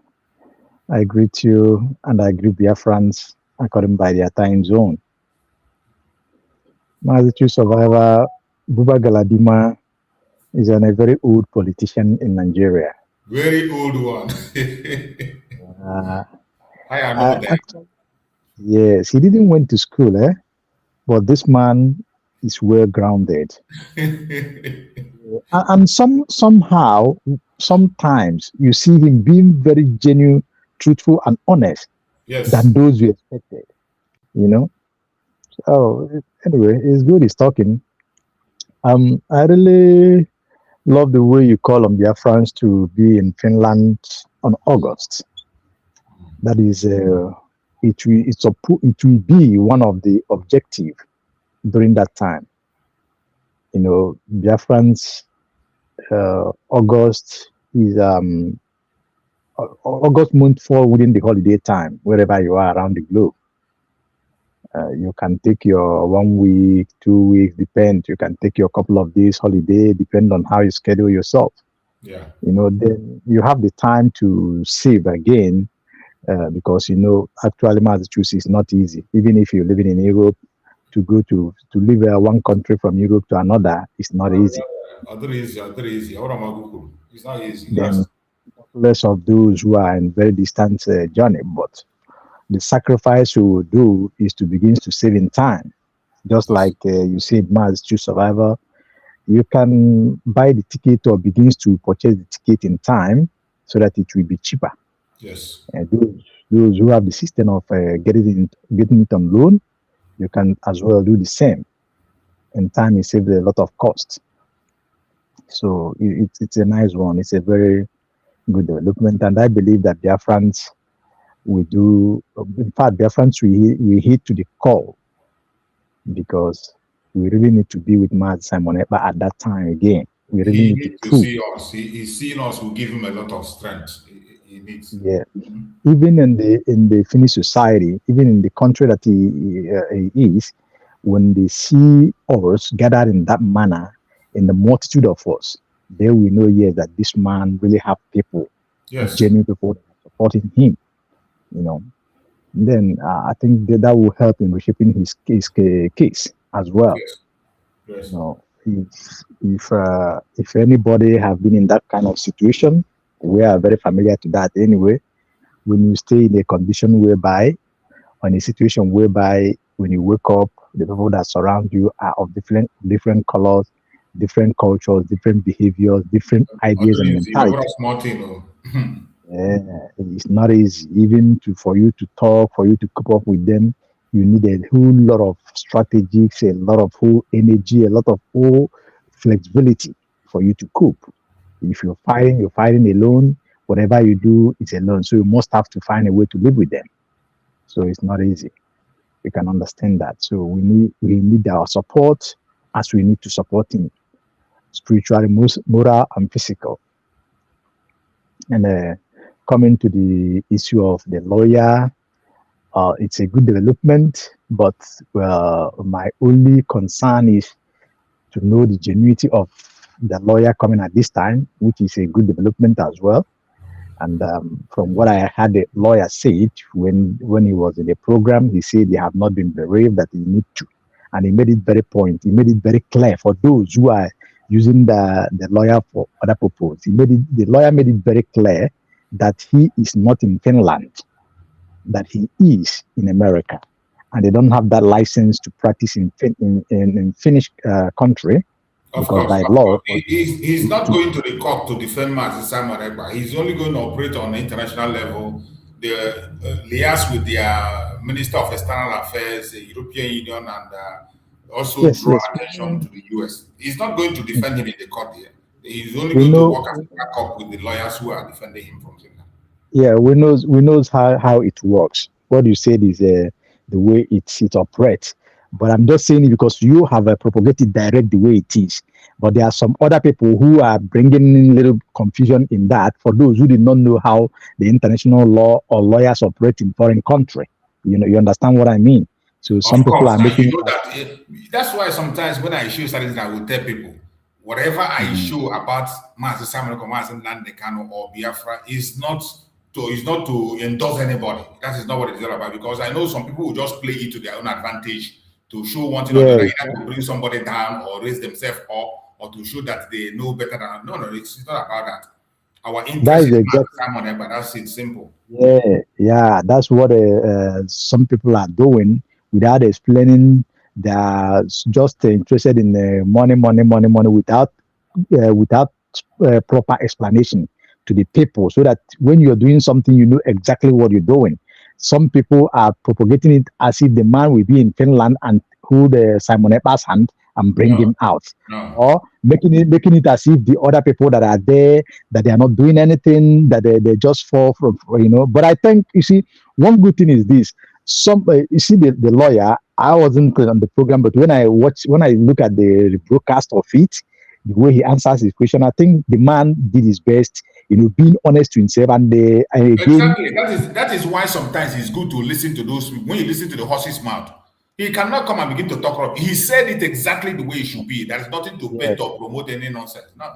I greet you and I greet Biafrans according by their time zone. Mazichu survivor Buba Galadima is a very old politician in Nigeria. Very old one. I know that. Actually, yes, he didn't went to school, but this man is well grounded. And somehow, sometimes you see him being very genuine, truthful, and honest than those we expected. You know. Oh, anyway, it's good he's talking. I really love the way you call on Biafrans to be in Finland on August. That is, it will be one of the objective during that time. You know, Biafrans, August is August month fall within the holiday time, wherever you are around the globe. You can take your 1 week, 2 weeks, depend. You can take your couple of days holiday, depend on how you schedule yourself. Yeah. You know, then you have the time to save again, because, you know, actually Massachusetts is not easy. Even if you're living in Europe, to go to live one country from Europe to another is not easy. It's not easy. Then less of those who are in very distant journey, but the sacrifice you will do is to begin to save in time. Just like you said, Mars True Survivor, you can buy the ticket or begins to purchase the ticket in time so that it will be cheaper. Yes. Those who have the system of getting it on loan, you can as well do the same. In time, you save a lot of cost. So it's a nice one. It's a very good development, and I believe that Biafrans we do. In fact, Biafrans we hit to the call because we really need to be with Mad Simon Ekpa at that time again. We really need to see us. He's seen us. Will give him a lot of strength. He needs. Yeah, even in the Finnish society, even in the country that he is, when they see us gathered in that manner, in the multitude of us, they will know, yes, that this man really have people, genuine people supporting him. You know, then I think that will help in reshaping his case as well. Yes. You know, if anybody have been in that kind of situation, we are very familiar to that anyway. When you stay in a condition whereby, or in a situation whereby, when you wake up, the people that surround you are of different colors, different cultures, different behaviors, different ideas and mentality. Yeah, it's not easy. Even for you to talk, for you to cope up with them, you need a whole lot of strategies, a lot of whole energy, a lot of whole flexibility for you to cope. If you're fighting alone. Whatever you do is alone. So you must have to find a way to live with them. So it's not easy. We can understand that. So we need our support as we need to support him, spiritually, moral, and physical. And coming to the issue of the lawyer, it's a good development, but my only concern is to know the genuity of the lawyer coming at this time, which is a good development as well. And from what I had the lawyer say when he was in the program, he said they have not been brave, that he need to. And he made it very clear for those who are using the lawyer for other purposes. The lawyer made it very clear that he is not in Finland, that he is in America. And they don't have that license to practice in Finnish country. Because by law, he's not going to the court to defend Mazi Simon Ekpa. He's only going to operate on the international level. They liaise with their Minister of External Affairs, the European Union, and also draw attention to the US. He's not going to defend him in the court here. He's only going to work as a backup with the lawyers who are defending him from Finland. Yeah, we knows how it works. What you said is the way it operates. But I'm just saying it because you have propagated direct the way it is. But there are some other people who are bringing in little confusion in that for those who did not know how the international law or lawyers operate in foreign country. You know, you understand what I mean? So some people are making. You know that's why sometimes when I show something, I will tell people whatever I show about Mazi Simon Ekpa, Mazi Nnamdi Kanu or Biafra is not to endorse anybody. That is not what it's all about, because I know some people will just play it to their own advantage to show one thing or the other, Yes. either to bring somebody down or raise themselves up, or to show that they know better than. No, it's not about that. Our That interest is is exactly. Simon, but that's it, simple. Yeah. That's what some people are doing without explaining. They're just interested in money, without proper explanation to the people, so that when you're doing something, you know exactly what you're doing. Some people are propagating it as if the man will be in Finland and hold Simon Epa's hand and bring him out, or making it as if the other people that are there, that they are not doing anything, that they just fall from, you know. But I think, you see, one good thing is this. You see, the lawyer, I wasn't on the program, but when I look at the broadcast of it, the way he answers his question, I think the man did his best, you know, being honest to himself. And again, exactly, that is why sometimes it's good to listen to those. When you listen to the horse's mouth, he cannot come and begin to talk rubbish. He said it exactly the way it should be. There's nothing to bet or promote any nonsense. No,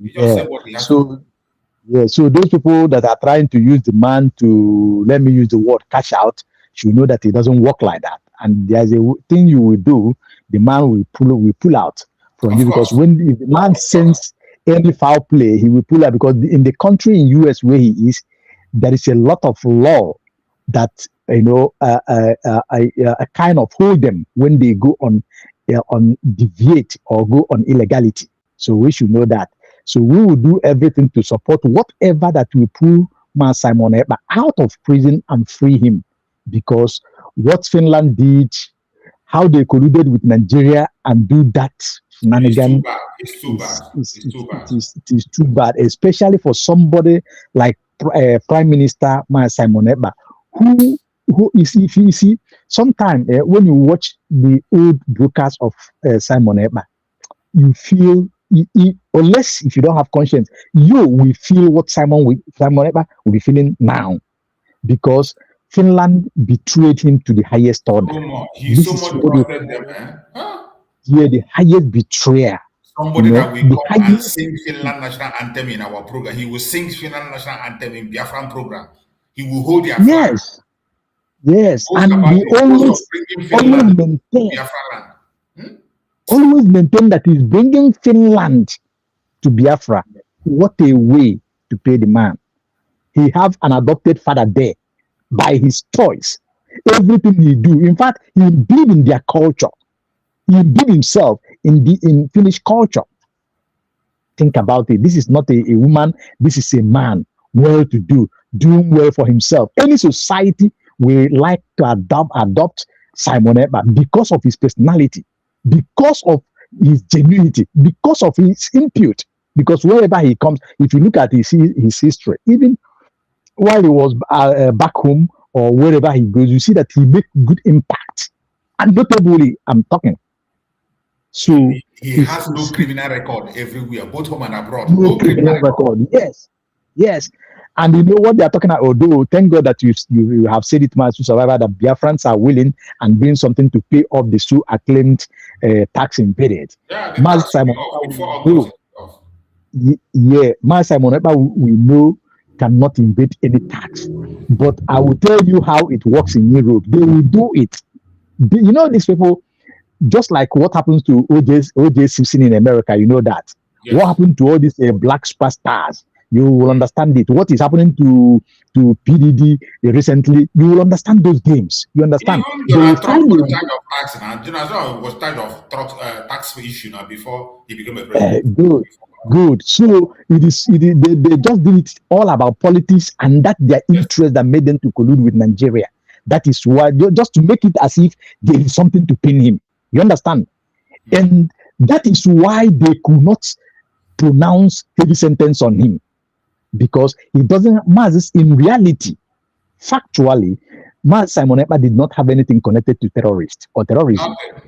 he just said what he has to. Yeah, so those people that are trying to use the man to, let me use the word, cash out, should know that it doesn't work like that. And there's a thing you will do, the man will pull out from you, because if the man sense any foul play, he will pull out, because in the country in US where he is, there is a lot of law that, you know, kind of hold them when they go on deviate or go on illegality. So we should know that. So we will do everything to support whatever that will pull Man Simon Ekpa out of prison and free him, because what Finland did, how they colluded with Nigeria and do that shenanigan, it's too bad. It is too bad, especially for somebody like Prime Minister Man Simon Ekpa, who is, if you see, sometimes when you watch the old broadcast of Simon Ekpa, you feel, unless if you don't have conscience, you will feel what Simon Ekpa will be feeling now, because Finland betrayed him to the highest order. He's so much trusted them, man. Huh? Yeah, the highest betrayer. Somebody that will come and sing Finland national anthem in our program. He will sing Finland national anthem in Biafran program. He will hold their flag. Yes, and he always maintain that he's bringing Finland to Biafra. What a way to pay the man. He have an adopted father there by his choice. Everything he do, in fact, he believe in their culture. He believe himself in Finnish culture. Think about it. This is not a woman. This is a man, well-to-do, doing well for himself. Any society will like to adopt Simon Ekpa because of his personality, because of his genuinity, because of his impute. Because wherever he comes, if you look at his history, even while he was back home or wherever he goes, you see that he makes good impact. And notably, I'm talking. So he has no criminal record everywhere, both home and abroad. No criminal record. Yes. And you know what they are talking about, although thank God that you have said it, Master Survivor, that Biafrans are willing and doing something to pay off the so acclaimed tax embedded. Master Simon Ekpa, we know cannot invade any tax. But I will tell you how it works in Europe. They will do it. You know, these people, just like what happens to O.J. Simpson in America, you know that. Yes. What happened to all these black superstars? You will understand it. What is happening to PDD recently? You will understand those games. You understand? Donald Trump was tired of tax, and Donald was tired of tax issue now before he became a president. Good. So they just did it all about politics, and that their interest that made them to collude with Nigeria. That is why, just to make it as if there is something to pin him. You understand? And that is why they could not pronounce heavy sentence on him, because he doesn't, in reality, factually, Simon Ekpa did not have anything connected to terrorists or terrorism. Okay.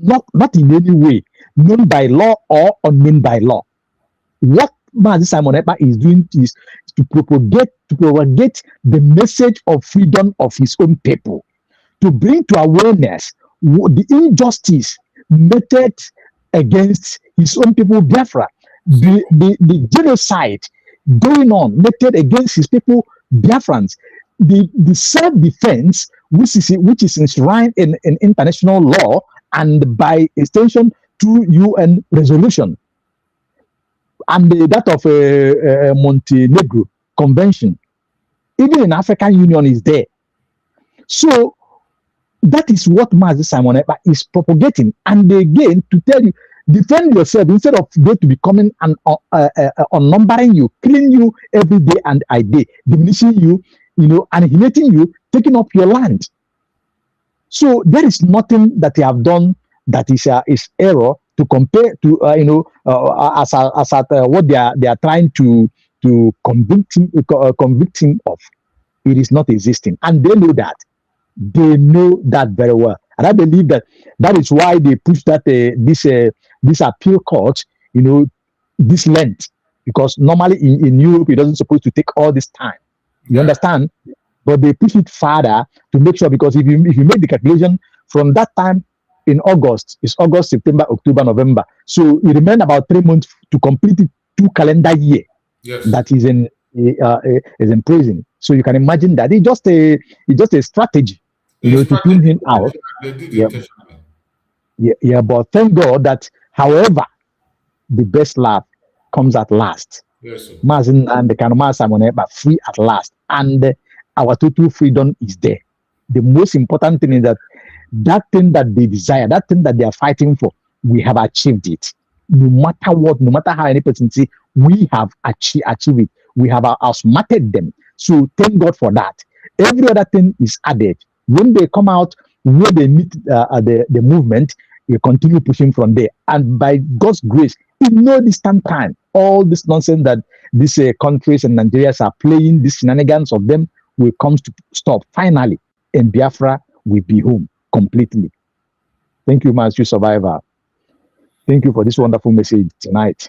Not in any way, known by law or unknown by law. What Simon Ekpa is doing is to propagate the message of freedom of his own people, to bring to awareness the injustice meted against his own people, Biafra, the genocide going on meted against his people, Biafrans. the self-defense, which is enshrined in international law and by extension to UN resolution and that of Montenegro Convention, even in African Union is there. So that is what Mazi Simon Ekpa is propagating. And again, to tell you, defend yourself instead of they to be coming and unnumbering you, killing you every day and a day, diminishing you, annihilating you, taking up your land. So there is nothing that they have done that is error to compare to as at what they are trying to convict him of. It is not existing, and they know that. They know that very well, and I believe that is why they push that this appeal court, this length, because normally in Europe it doesn't supposed to take all this time. You understand? But they push it further to make sure, because if you make the calculation from that time in August, it's August, September, October, November. So it remains about 3 months to complete it 2 calendar year. Yes. That is in prison. So you can imagine that it's just a strategy, to tune him out. They did intentionally. Yeah, but thank God that, however, the best love comes at last. Yes, sir. Mazin and the Kanoma Simon Ekpa free at last, and our total freedom is there. The most important thing is that thing that they desire, that thing that they are fighting for, we have achieved it. No matter what, no matter how any person see, we have achieved it. We have outsmarted them. So thank God for that. Every other thing is added. When they come out, where they meet the movement, we continue pushing from there. And by God's grace, in no distant time, all this nonsense that these countries and Nigerians are playing, these shenanigans of them, will come to stop finally, and Biafra will be home completely. Thank you, Master Survivor. Thank you for this wonderful message tonight.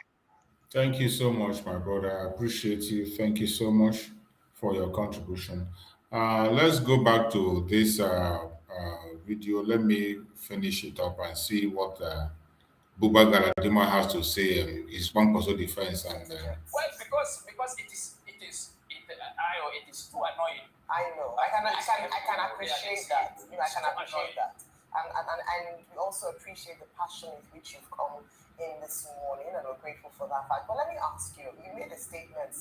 Thank you so much, my brother. I appreciate you. Thank you so much for your contribution. Let's go back to this video. Let me finish it up and see what Buba Galadima has to say. His one person defense and. Well, because it is too annoying. I know. I can appreciate that. I can appreciate that. And we also appreciate the passion with which you've come in this morning, and we're grateful for that fact. But let me ask you, you made a statement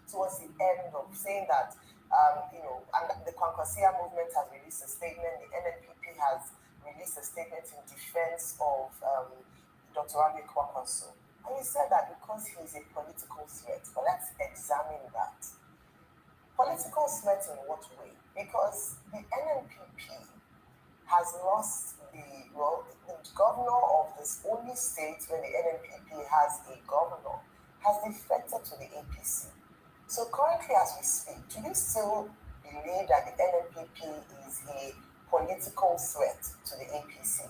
towards the end of saying that, and the Kwankwasia movement has released a statement, the NNPP has released a statement in defense of Dr. Abi Kwankwaso. And you said that because he's a political threat. But let's examine that. Political threat in what way? Because the NNPP has lost the governor of this only state where the NNPP has a governor, has defected to the APC. So currently as we speak, do you still believe that the NNPP is a political threat to the APC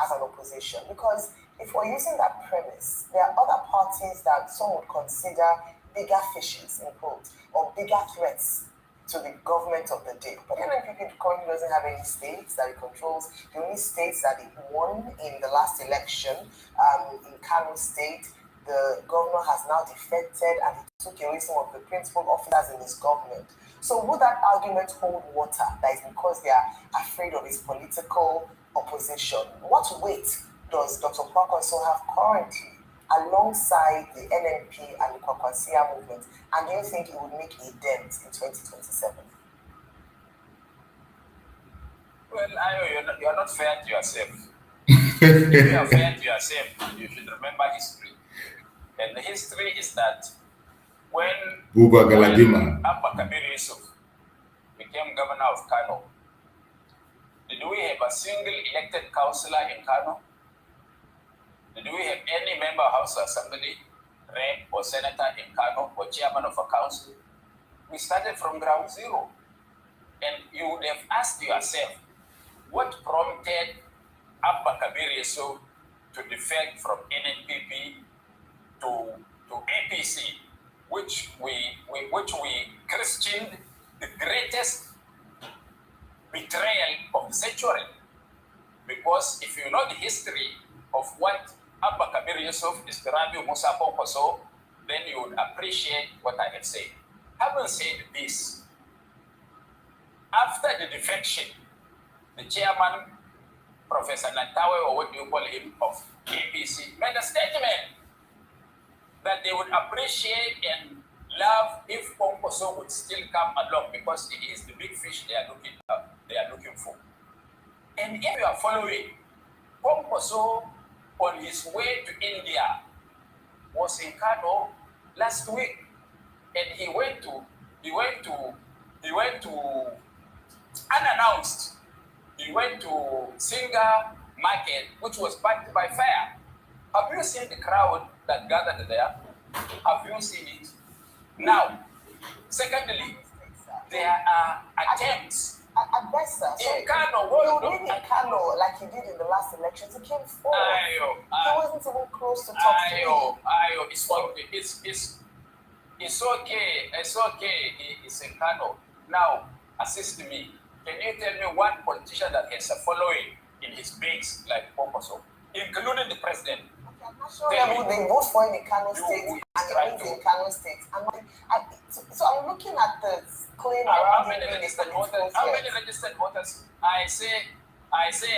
as an opposition? Because if we're using that premise, there are other parties that some would consider bigger fishes, in quotes, or bigger threats to the government of the day. But the NNPP currently doesn't have any states that it controls. The only states that it won in the last election, in Kano State, the governor has now defected and he took away some of the principal officers in his government. So would that argument hold water? That is because they are afraid of his political opposition. What weight does Dr. Kwankwaso have currently alongside the NNP and the Kwankwasia movement? And do you think it would make a dent in 2027? Well, you're not fair to yourself. If you are fair to yourself, you should remember history. And the history is that when Abba Kabir Yusuf became governor of Kano, did we have a single elected councillor in Kano? Did we have any member of House Assembly, rep or senator in Kano or chairman of a council? We started from ground zero. And you would have asked yourself, what prompted Abba Kabir Yusuf to defect from NNPP to APC, which we christened the greatest betrayal of the century? Because if you know the history of what Abba Kabir Yusuf is to Rabi Musa Kwankwaso, then you would appreciate what I have said. Having said this, After the defection, the chairman, Professor Nantawe, or what do you call him, of APC, made a statement that they would appreciate and love if Ponkoso would still come along because he is the big fish they are looking for. And if you are following, Ponkoso on his way to India was in Kano last week, and he went to unannounced. He went to Singa Market, which was backed by fire. Have you seen the crowd that gathered there? Have you seen it? Now, secondly, there are attempts. At best, sir. In Kano, you did in Kano like he did in the last elections. He came forward. He wasn't even close to top three. It's okay. It's okay. It's in Kano. Now, assist me. Can you tell me one politician that has a following in his base like Ponkoso, including the president? I'm not sure they vote for him in Kano State and he lives in Kano State. So I'm looking at the claim how many registered voters? How many registered voters? I say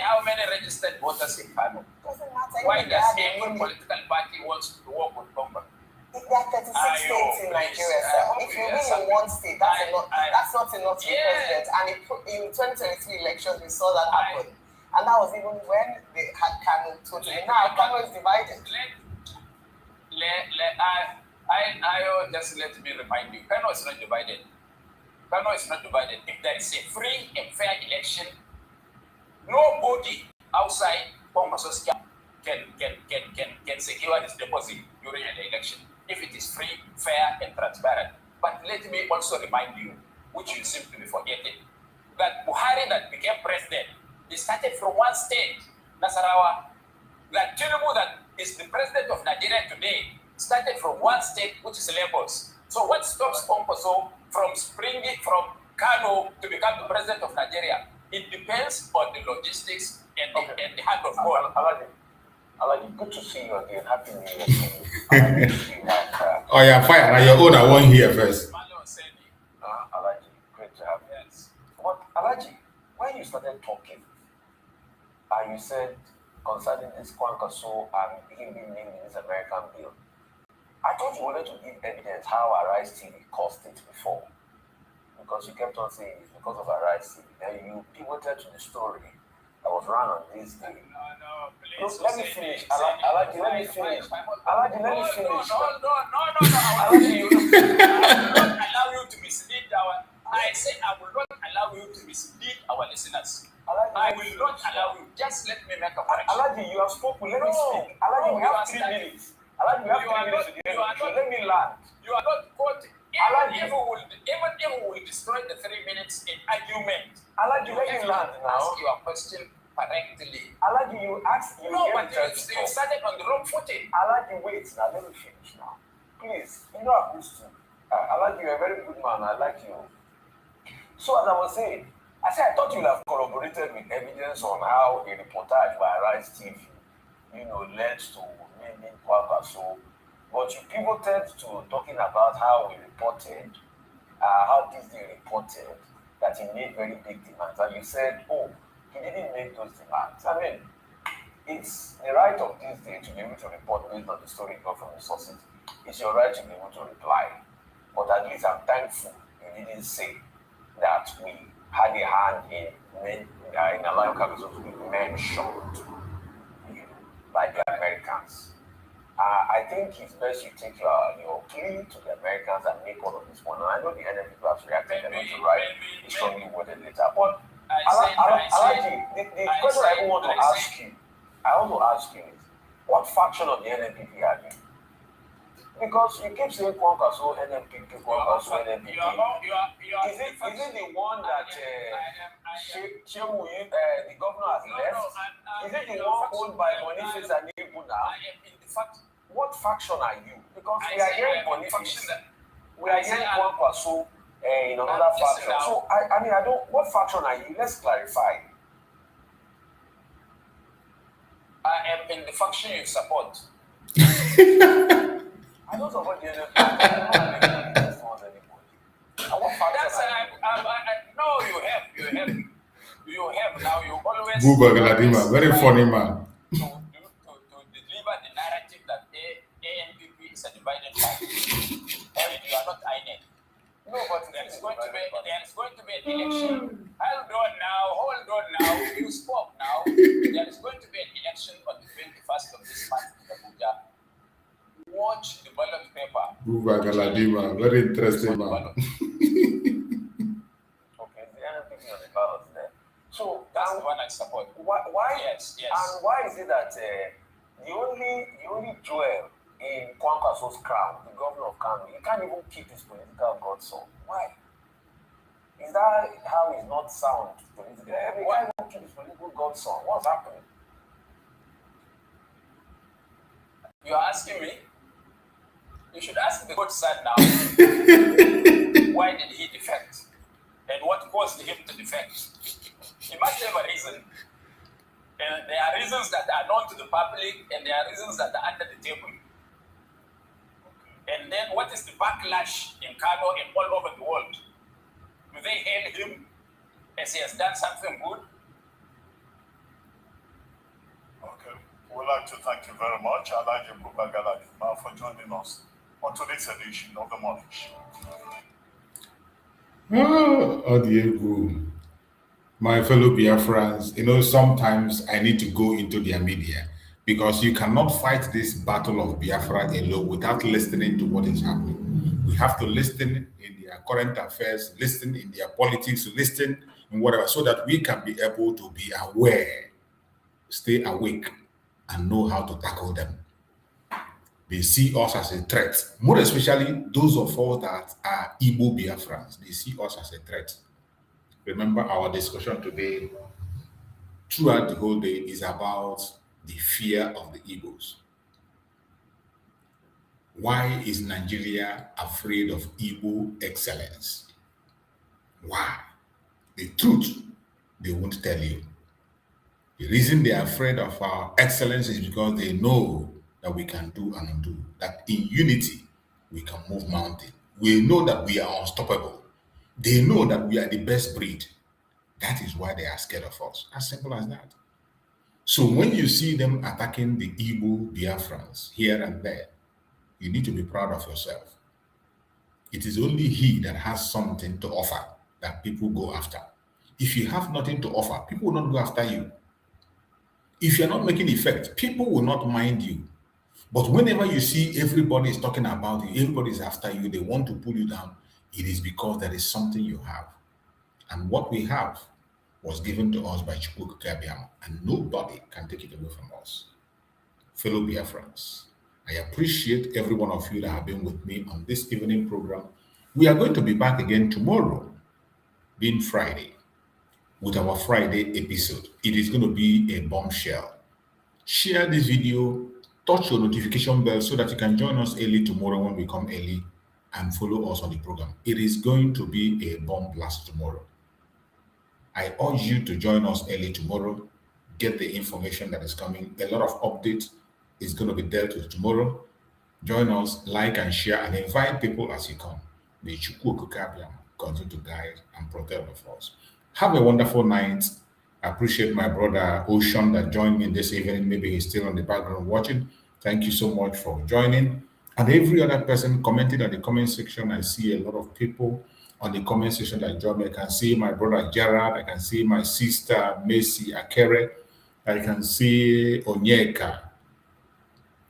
how many registered voters in Kano? Doesn't matter. Why does any political party wants to work with Congress? There are 36 states in Nigeria, sir. If you win in one state, that's not enough to be president. And in 2023 elections, we saw that happen. And that was even when they had Kano totally. Now Kano is divided. Just let me remind you, Kano is not divided. Kano is not divided. If there is a free and fair election, nobody outside Congress can secure his deposit during an election if it is free, fair, and transparent. But let me also remind you, which you seem to be forgetting, that Buhari that became president, he started from one state, Nasarawa. That Tinubu that is the president of Nigeria today started from one state, which is Lagos. So what stops Ponkoso from springing from Kano to become the president of Nigeria? It depends on the logistics and the hand of God. Alaji, good to see you again. Happy New Year to you. Oh yeah, fine. Now your own, I want here first. Alaji, great to have you. Yes. But Alaji, when you started talking, you said concerning this Kwankaso and him being named in this American bill, I thought you wanted to give evidence how Arise TV caused it before. Because you kept on saying it's because of Arise TV. Then you pivoted to the story that was run on this day. Please, let me finish. Alaji, let me finish. Alaji, let me finish. No. Alaji, I will not allow you to mislead I say I will not allow you to mislead our listeners. I will not allow you. Just let me make a correction. Alaji, you have spoken. Let me speak. Alaji, we have 3 minutes. Alaji, we have 3 minutes to get let me land. You are not quoting. Even if we will destroy the 3 minutes in argument. Alaji, let me land now. Ask your question correctly. Alaji, you asked you. No, but you started on the wrong footing. Alaji, wait now. Let me finish now. Please, you know I'm used to. Alaji, you're a very good man. I like you. So as I was saying, I thought you'd have corroborated with evidence on how a reportage by Arise TV, led to naming Kwankaso. But you pivoted to talking about how we reported, how Disney reported that he made very big demands. And you said, he didn't make those demands. I mean, it's the right of Disney to be able to report based on the story got from the sources. It's your right to be able to reply. But at least I'm thankful you didn't say that we had a hand in allowing Kwankaso to be mentioned by the Americans. I think it's best you take your plea to the Americans and make all of this one. And I know the NFP have reacted and to write a strongly worded letter. But the question I want to ask you, is what faction of the NFP are you? Because you keep saying Kwankaso, NNPP, Kwankaso, NNPP. Is it the one that the governor has left? Is it the one owned by Boniface and Ibu now? What faction are you? Because we are hearing Boniface, we are hearing Kwankaso in another faction. So, I don't, what faction are you? Let's clarify. I am in the faction you support. I don't support the NFP. I don't support anybody. No, you have. now, you always Buba Galadima, very funny man. to deliver the narrative that ANPP is a divided party. And you are not INEC. No, but there is going to be an election. Hold on now. You spoke now. There is going to be an election on the 21st of this month in Abuja. Watch the ballot paper. Buba Galadima, very interesting man. Okay, the NPP on the ballot there. So that's the one I support. Why? Yes. And why is it that the only jewel in Kwankwaso's crown, the governor of Kano, he can't even keep his political godson? Why? Is that how he's not sound politically? Why won't keep his political godson? What's happening? You're asking me? You should ask the good son now. Why did he defect? And what caused him to defect? He must have a reason. And there are reasons that are known to the public, and there are reasons that are under the table. And then what is the backlash in Kano and all over the world? Do they hail him as he has done something good? Okay. We'd like to thank you very much, Alhaji Buba Galadima, for joining us on today's edition of The Morning Show. Diego. My fellow Biafrans, sometimes I need to go into their media because you cannot fight this battle of Biafra alone without listening to what is happening. We have to listen in their current affairs, listen in their politics, listen in whatever, so that we can be able to be aware, stay awake, and know how to tackle them. They see us as a threat, more especially those of us that are Igbo Biafrans. They see us as a threat. Remember, our discussion today, throughout the whole day, is about the fear of the Igbos. Why is Nigeria afraid of Igbo excellence? Why? The truth, they won't tell you. The reason they are afraid of our excellence is because they know that we can do and undo, that in unity, we can move mountains. We know that we are unstoppable. They know that we are the best breed. That is why they are scared of us. As simple as that. So when you see them attacking the Igbo Biafrans here and there, you need to be proud of yourself. It is only he that has something to offer that people go after. If you have nothing to offer, people will not go after you. If you're not making effect, people will not mind you. But whenever you see everybody is talking about you, everybody is after you, they want to pull you down, it is because there is something you have. And what we have was given to us by Chukwu Kabiam, and nobody can take it away from us. Fellow Biafrans, I appreciate every one of you that have been with me on this evening program. We are going to be back again tomorrow, being Friday, with our Friday episode. It is going to be a bombshell. Share this video, touch your notification bell so that you can join us early tomorrow when we come early and follow us on the program. It is going to be a bomb blast tomorrow. I urge you to join us early tomorrow, get the information that is coming. A lot of updates is going to be dealt with tomorrow. Join us, like and share, and invite people as you come. May Chukwu Kabiam continue to guide and protect us. Have a wonderful night. I appreciate my brother Ocean that joined me this evening. Maybe he's still on the background watching. Thank you so much for joining. And every other person commented on the comment section. I see a lot of people on the comment section that join me. I can see my brother Gerard. I can see my sister Macy Akere. I can see Onyeka.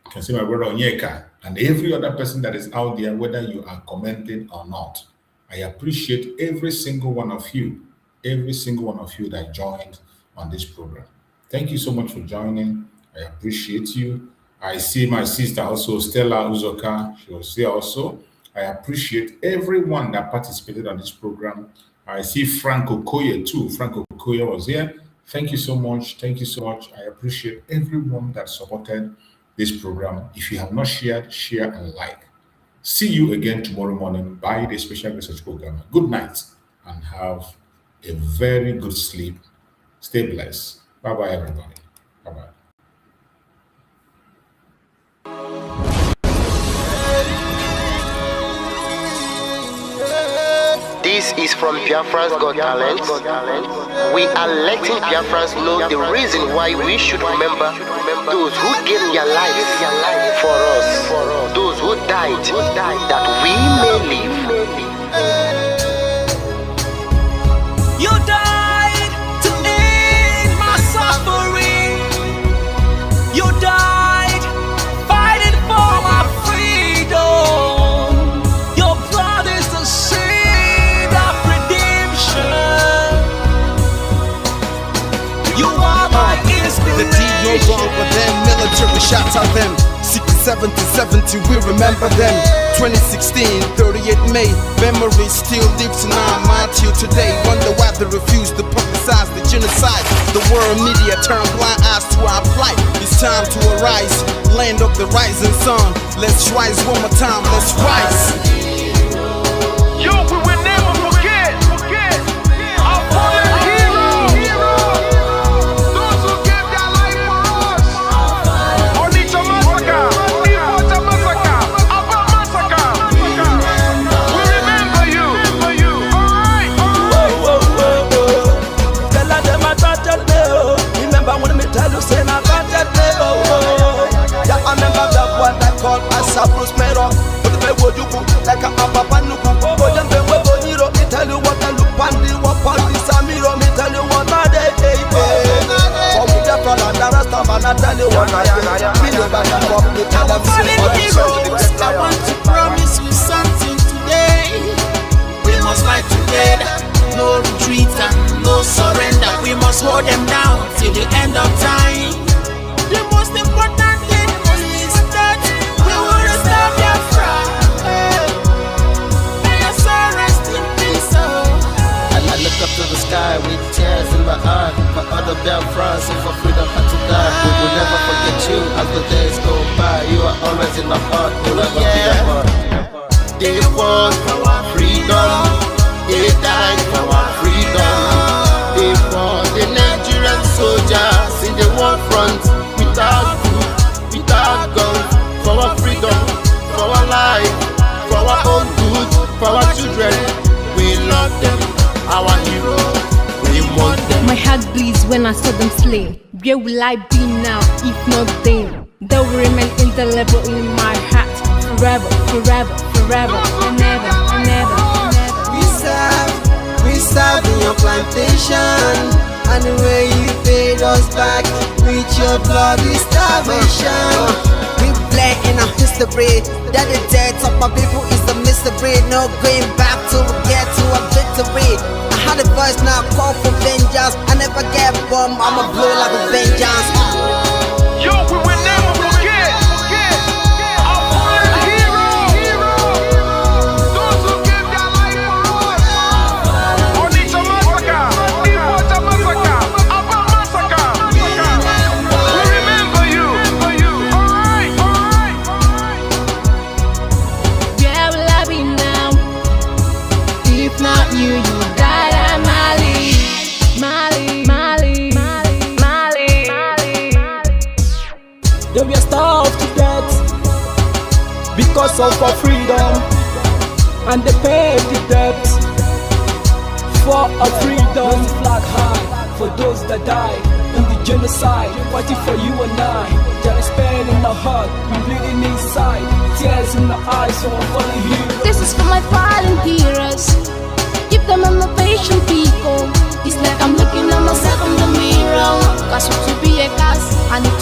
I can see my brother Onyeka. And every other person that is out there, whether you are commenting or not. I appreciate every single one of you. Every single one of you that joined on this program. Thank you so much for joining. I appreciate you. I see my sister also, Stella Uzoka. She was here also. I appreciate everyone that participated on this program. I see Frank Okoye too. Frank Okoye was here. Thank you so much. Thank you so much. I appreciate everyone that supported this program. If you have not shared, share and like. See you again tomorrow morning by the special research program. Good night and have a very good sleep. Stay blessed. Bye-bye, everybody. Bye-bye. This is from Biafra's Got Talent. We are letting Biafrans know the reason why we should remember those who gave their lives for us, those who died that we may live. You died to end my suffering. You died fighting for my freedom. Your blood is the seed of redemption. You are my inspiration. The deed no longer them, military shots at them. 67 to 70, we remember them. 2016, 38 May, memories still lives in our mind till today. Wonder why they refuse to publicize the genocide. The world media turn blind eyes to our plight. It's time to arise, land of the rising sun. Let's rise one more time, let's rise. Yo, we will never forget our fallen heroes. Those who gave their life for us. Onitsha massacre, Iwata massacre, Aba massacre. We remember you. Alright. Tell them I got that day, oh. Remember when me tell you say I got that day, oh. Yeah, I remember that what I call as a Bruce Mero. But the way you put like a papa nuku. Oh, yeah, the way you know, me tell you what I look pandi, what pandi Samiro, me tell you what I day. For me, the brother, the rest of man, I tell you what I do. Me know that I'm up, me tell them say what I do. I want to promise you something today. We must fight together, no retreat and no surrender. We must hold them down till the end of time. The most important thing is that we will restore Biafra. May your soul rest in peace. I look up to the sky with tears in my eyes. For other Biafrans and for freedom had to die. We will never forget you as the days go by. You are always in my heart, will never be apart. They fought for our freedom. They died for our freedom. They fought the Nigerian soldiers in the war front without food, without guns. For our freedom, for our life, for our own good, for our children. We love them, our heroes. We want them. My heart bleeds when I saw them slain. Where will I be now if not then? They will remain indelible in my heart forever, forever, forever, and ever, and ever, and ever. We serve in your plantation, and the way you paid us back with your bloody starvation. We bled in our history that the death of my people is a mystery. No going back to get to a victory. I had a voice now call for vengeance. I never get bombed, I'ma blow like a vengeance. Yo, we will never forget our fallen heroes. Those who gave their life for us. Onitsha massacre, Iwata massacre, Aba massacre. We remember you. Alright. Where will I be now? If not you, you died at Mali. They were starved to death because of our freedom, and they paid the debt for our freedom. Flag high for those that died in the genocide, fighting for you and I. There is pain in our heart, we bleeding inside, tears in the eyes for our fallen heroes. This is for my fallen heroes. Give them motivation, people. It's like I'm looking at myself in the mirror. Cause to be a cast, I need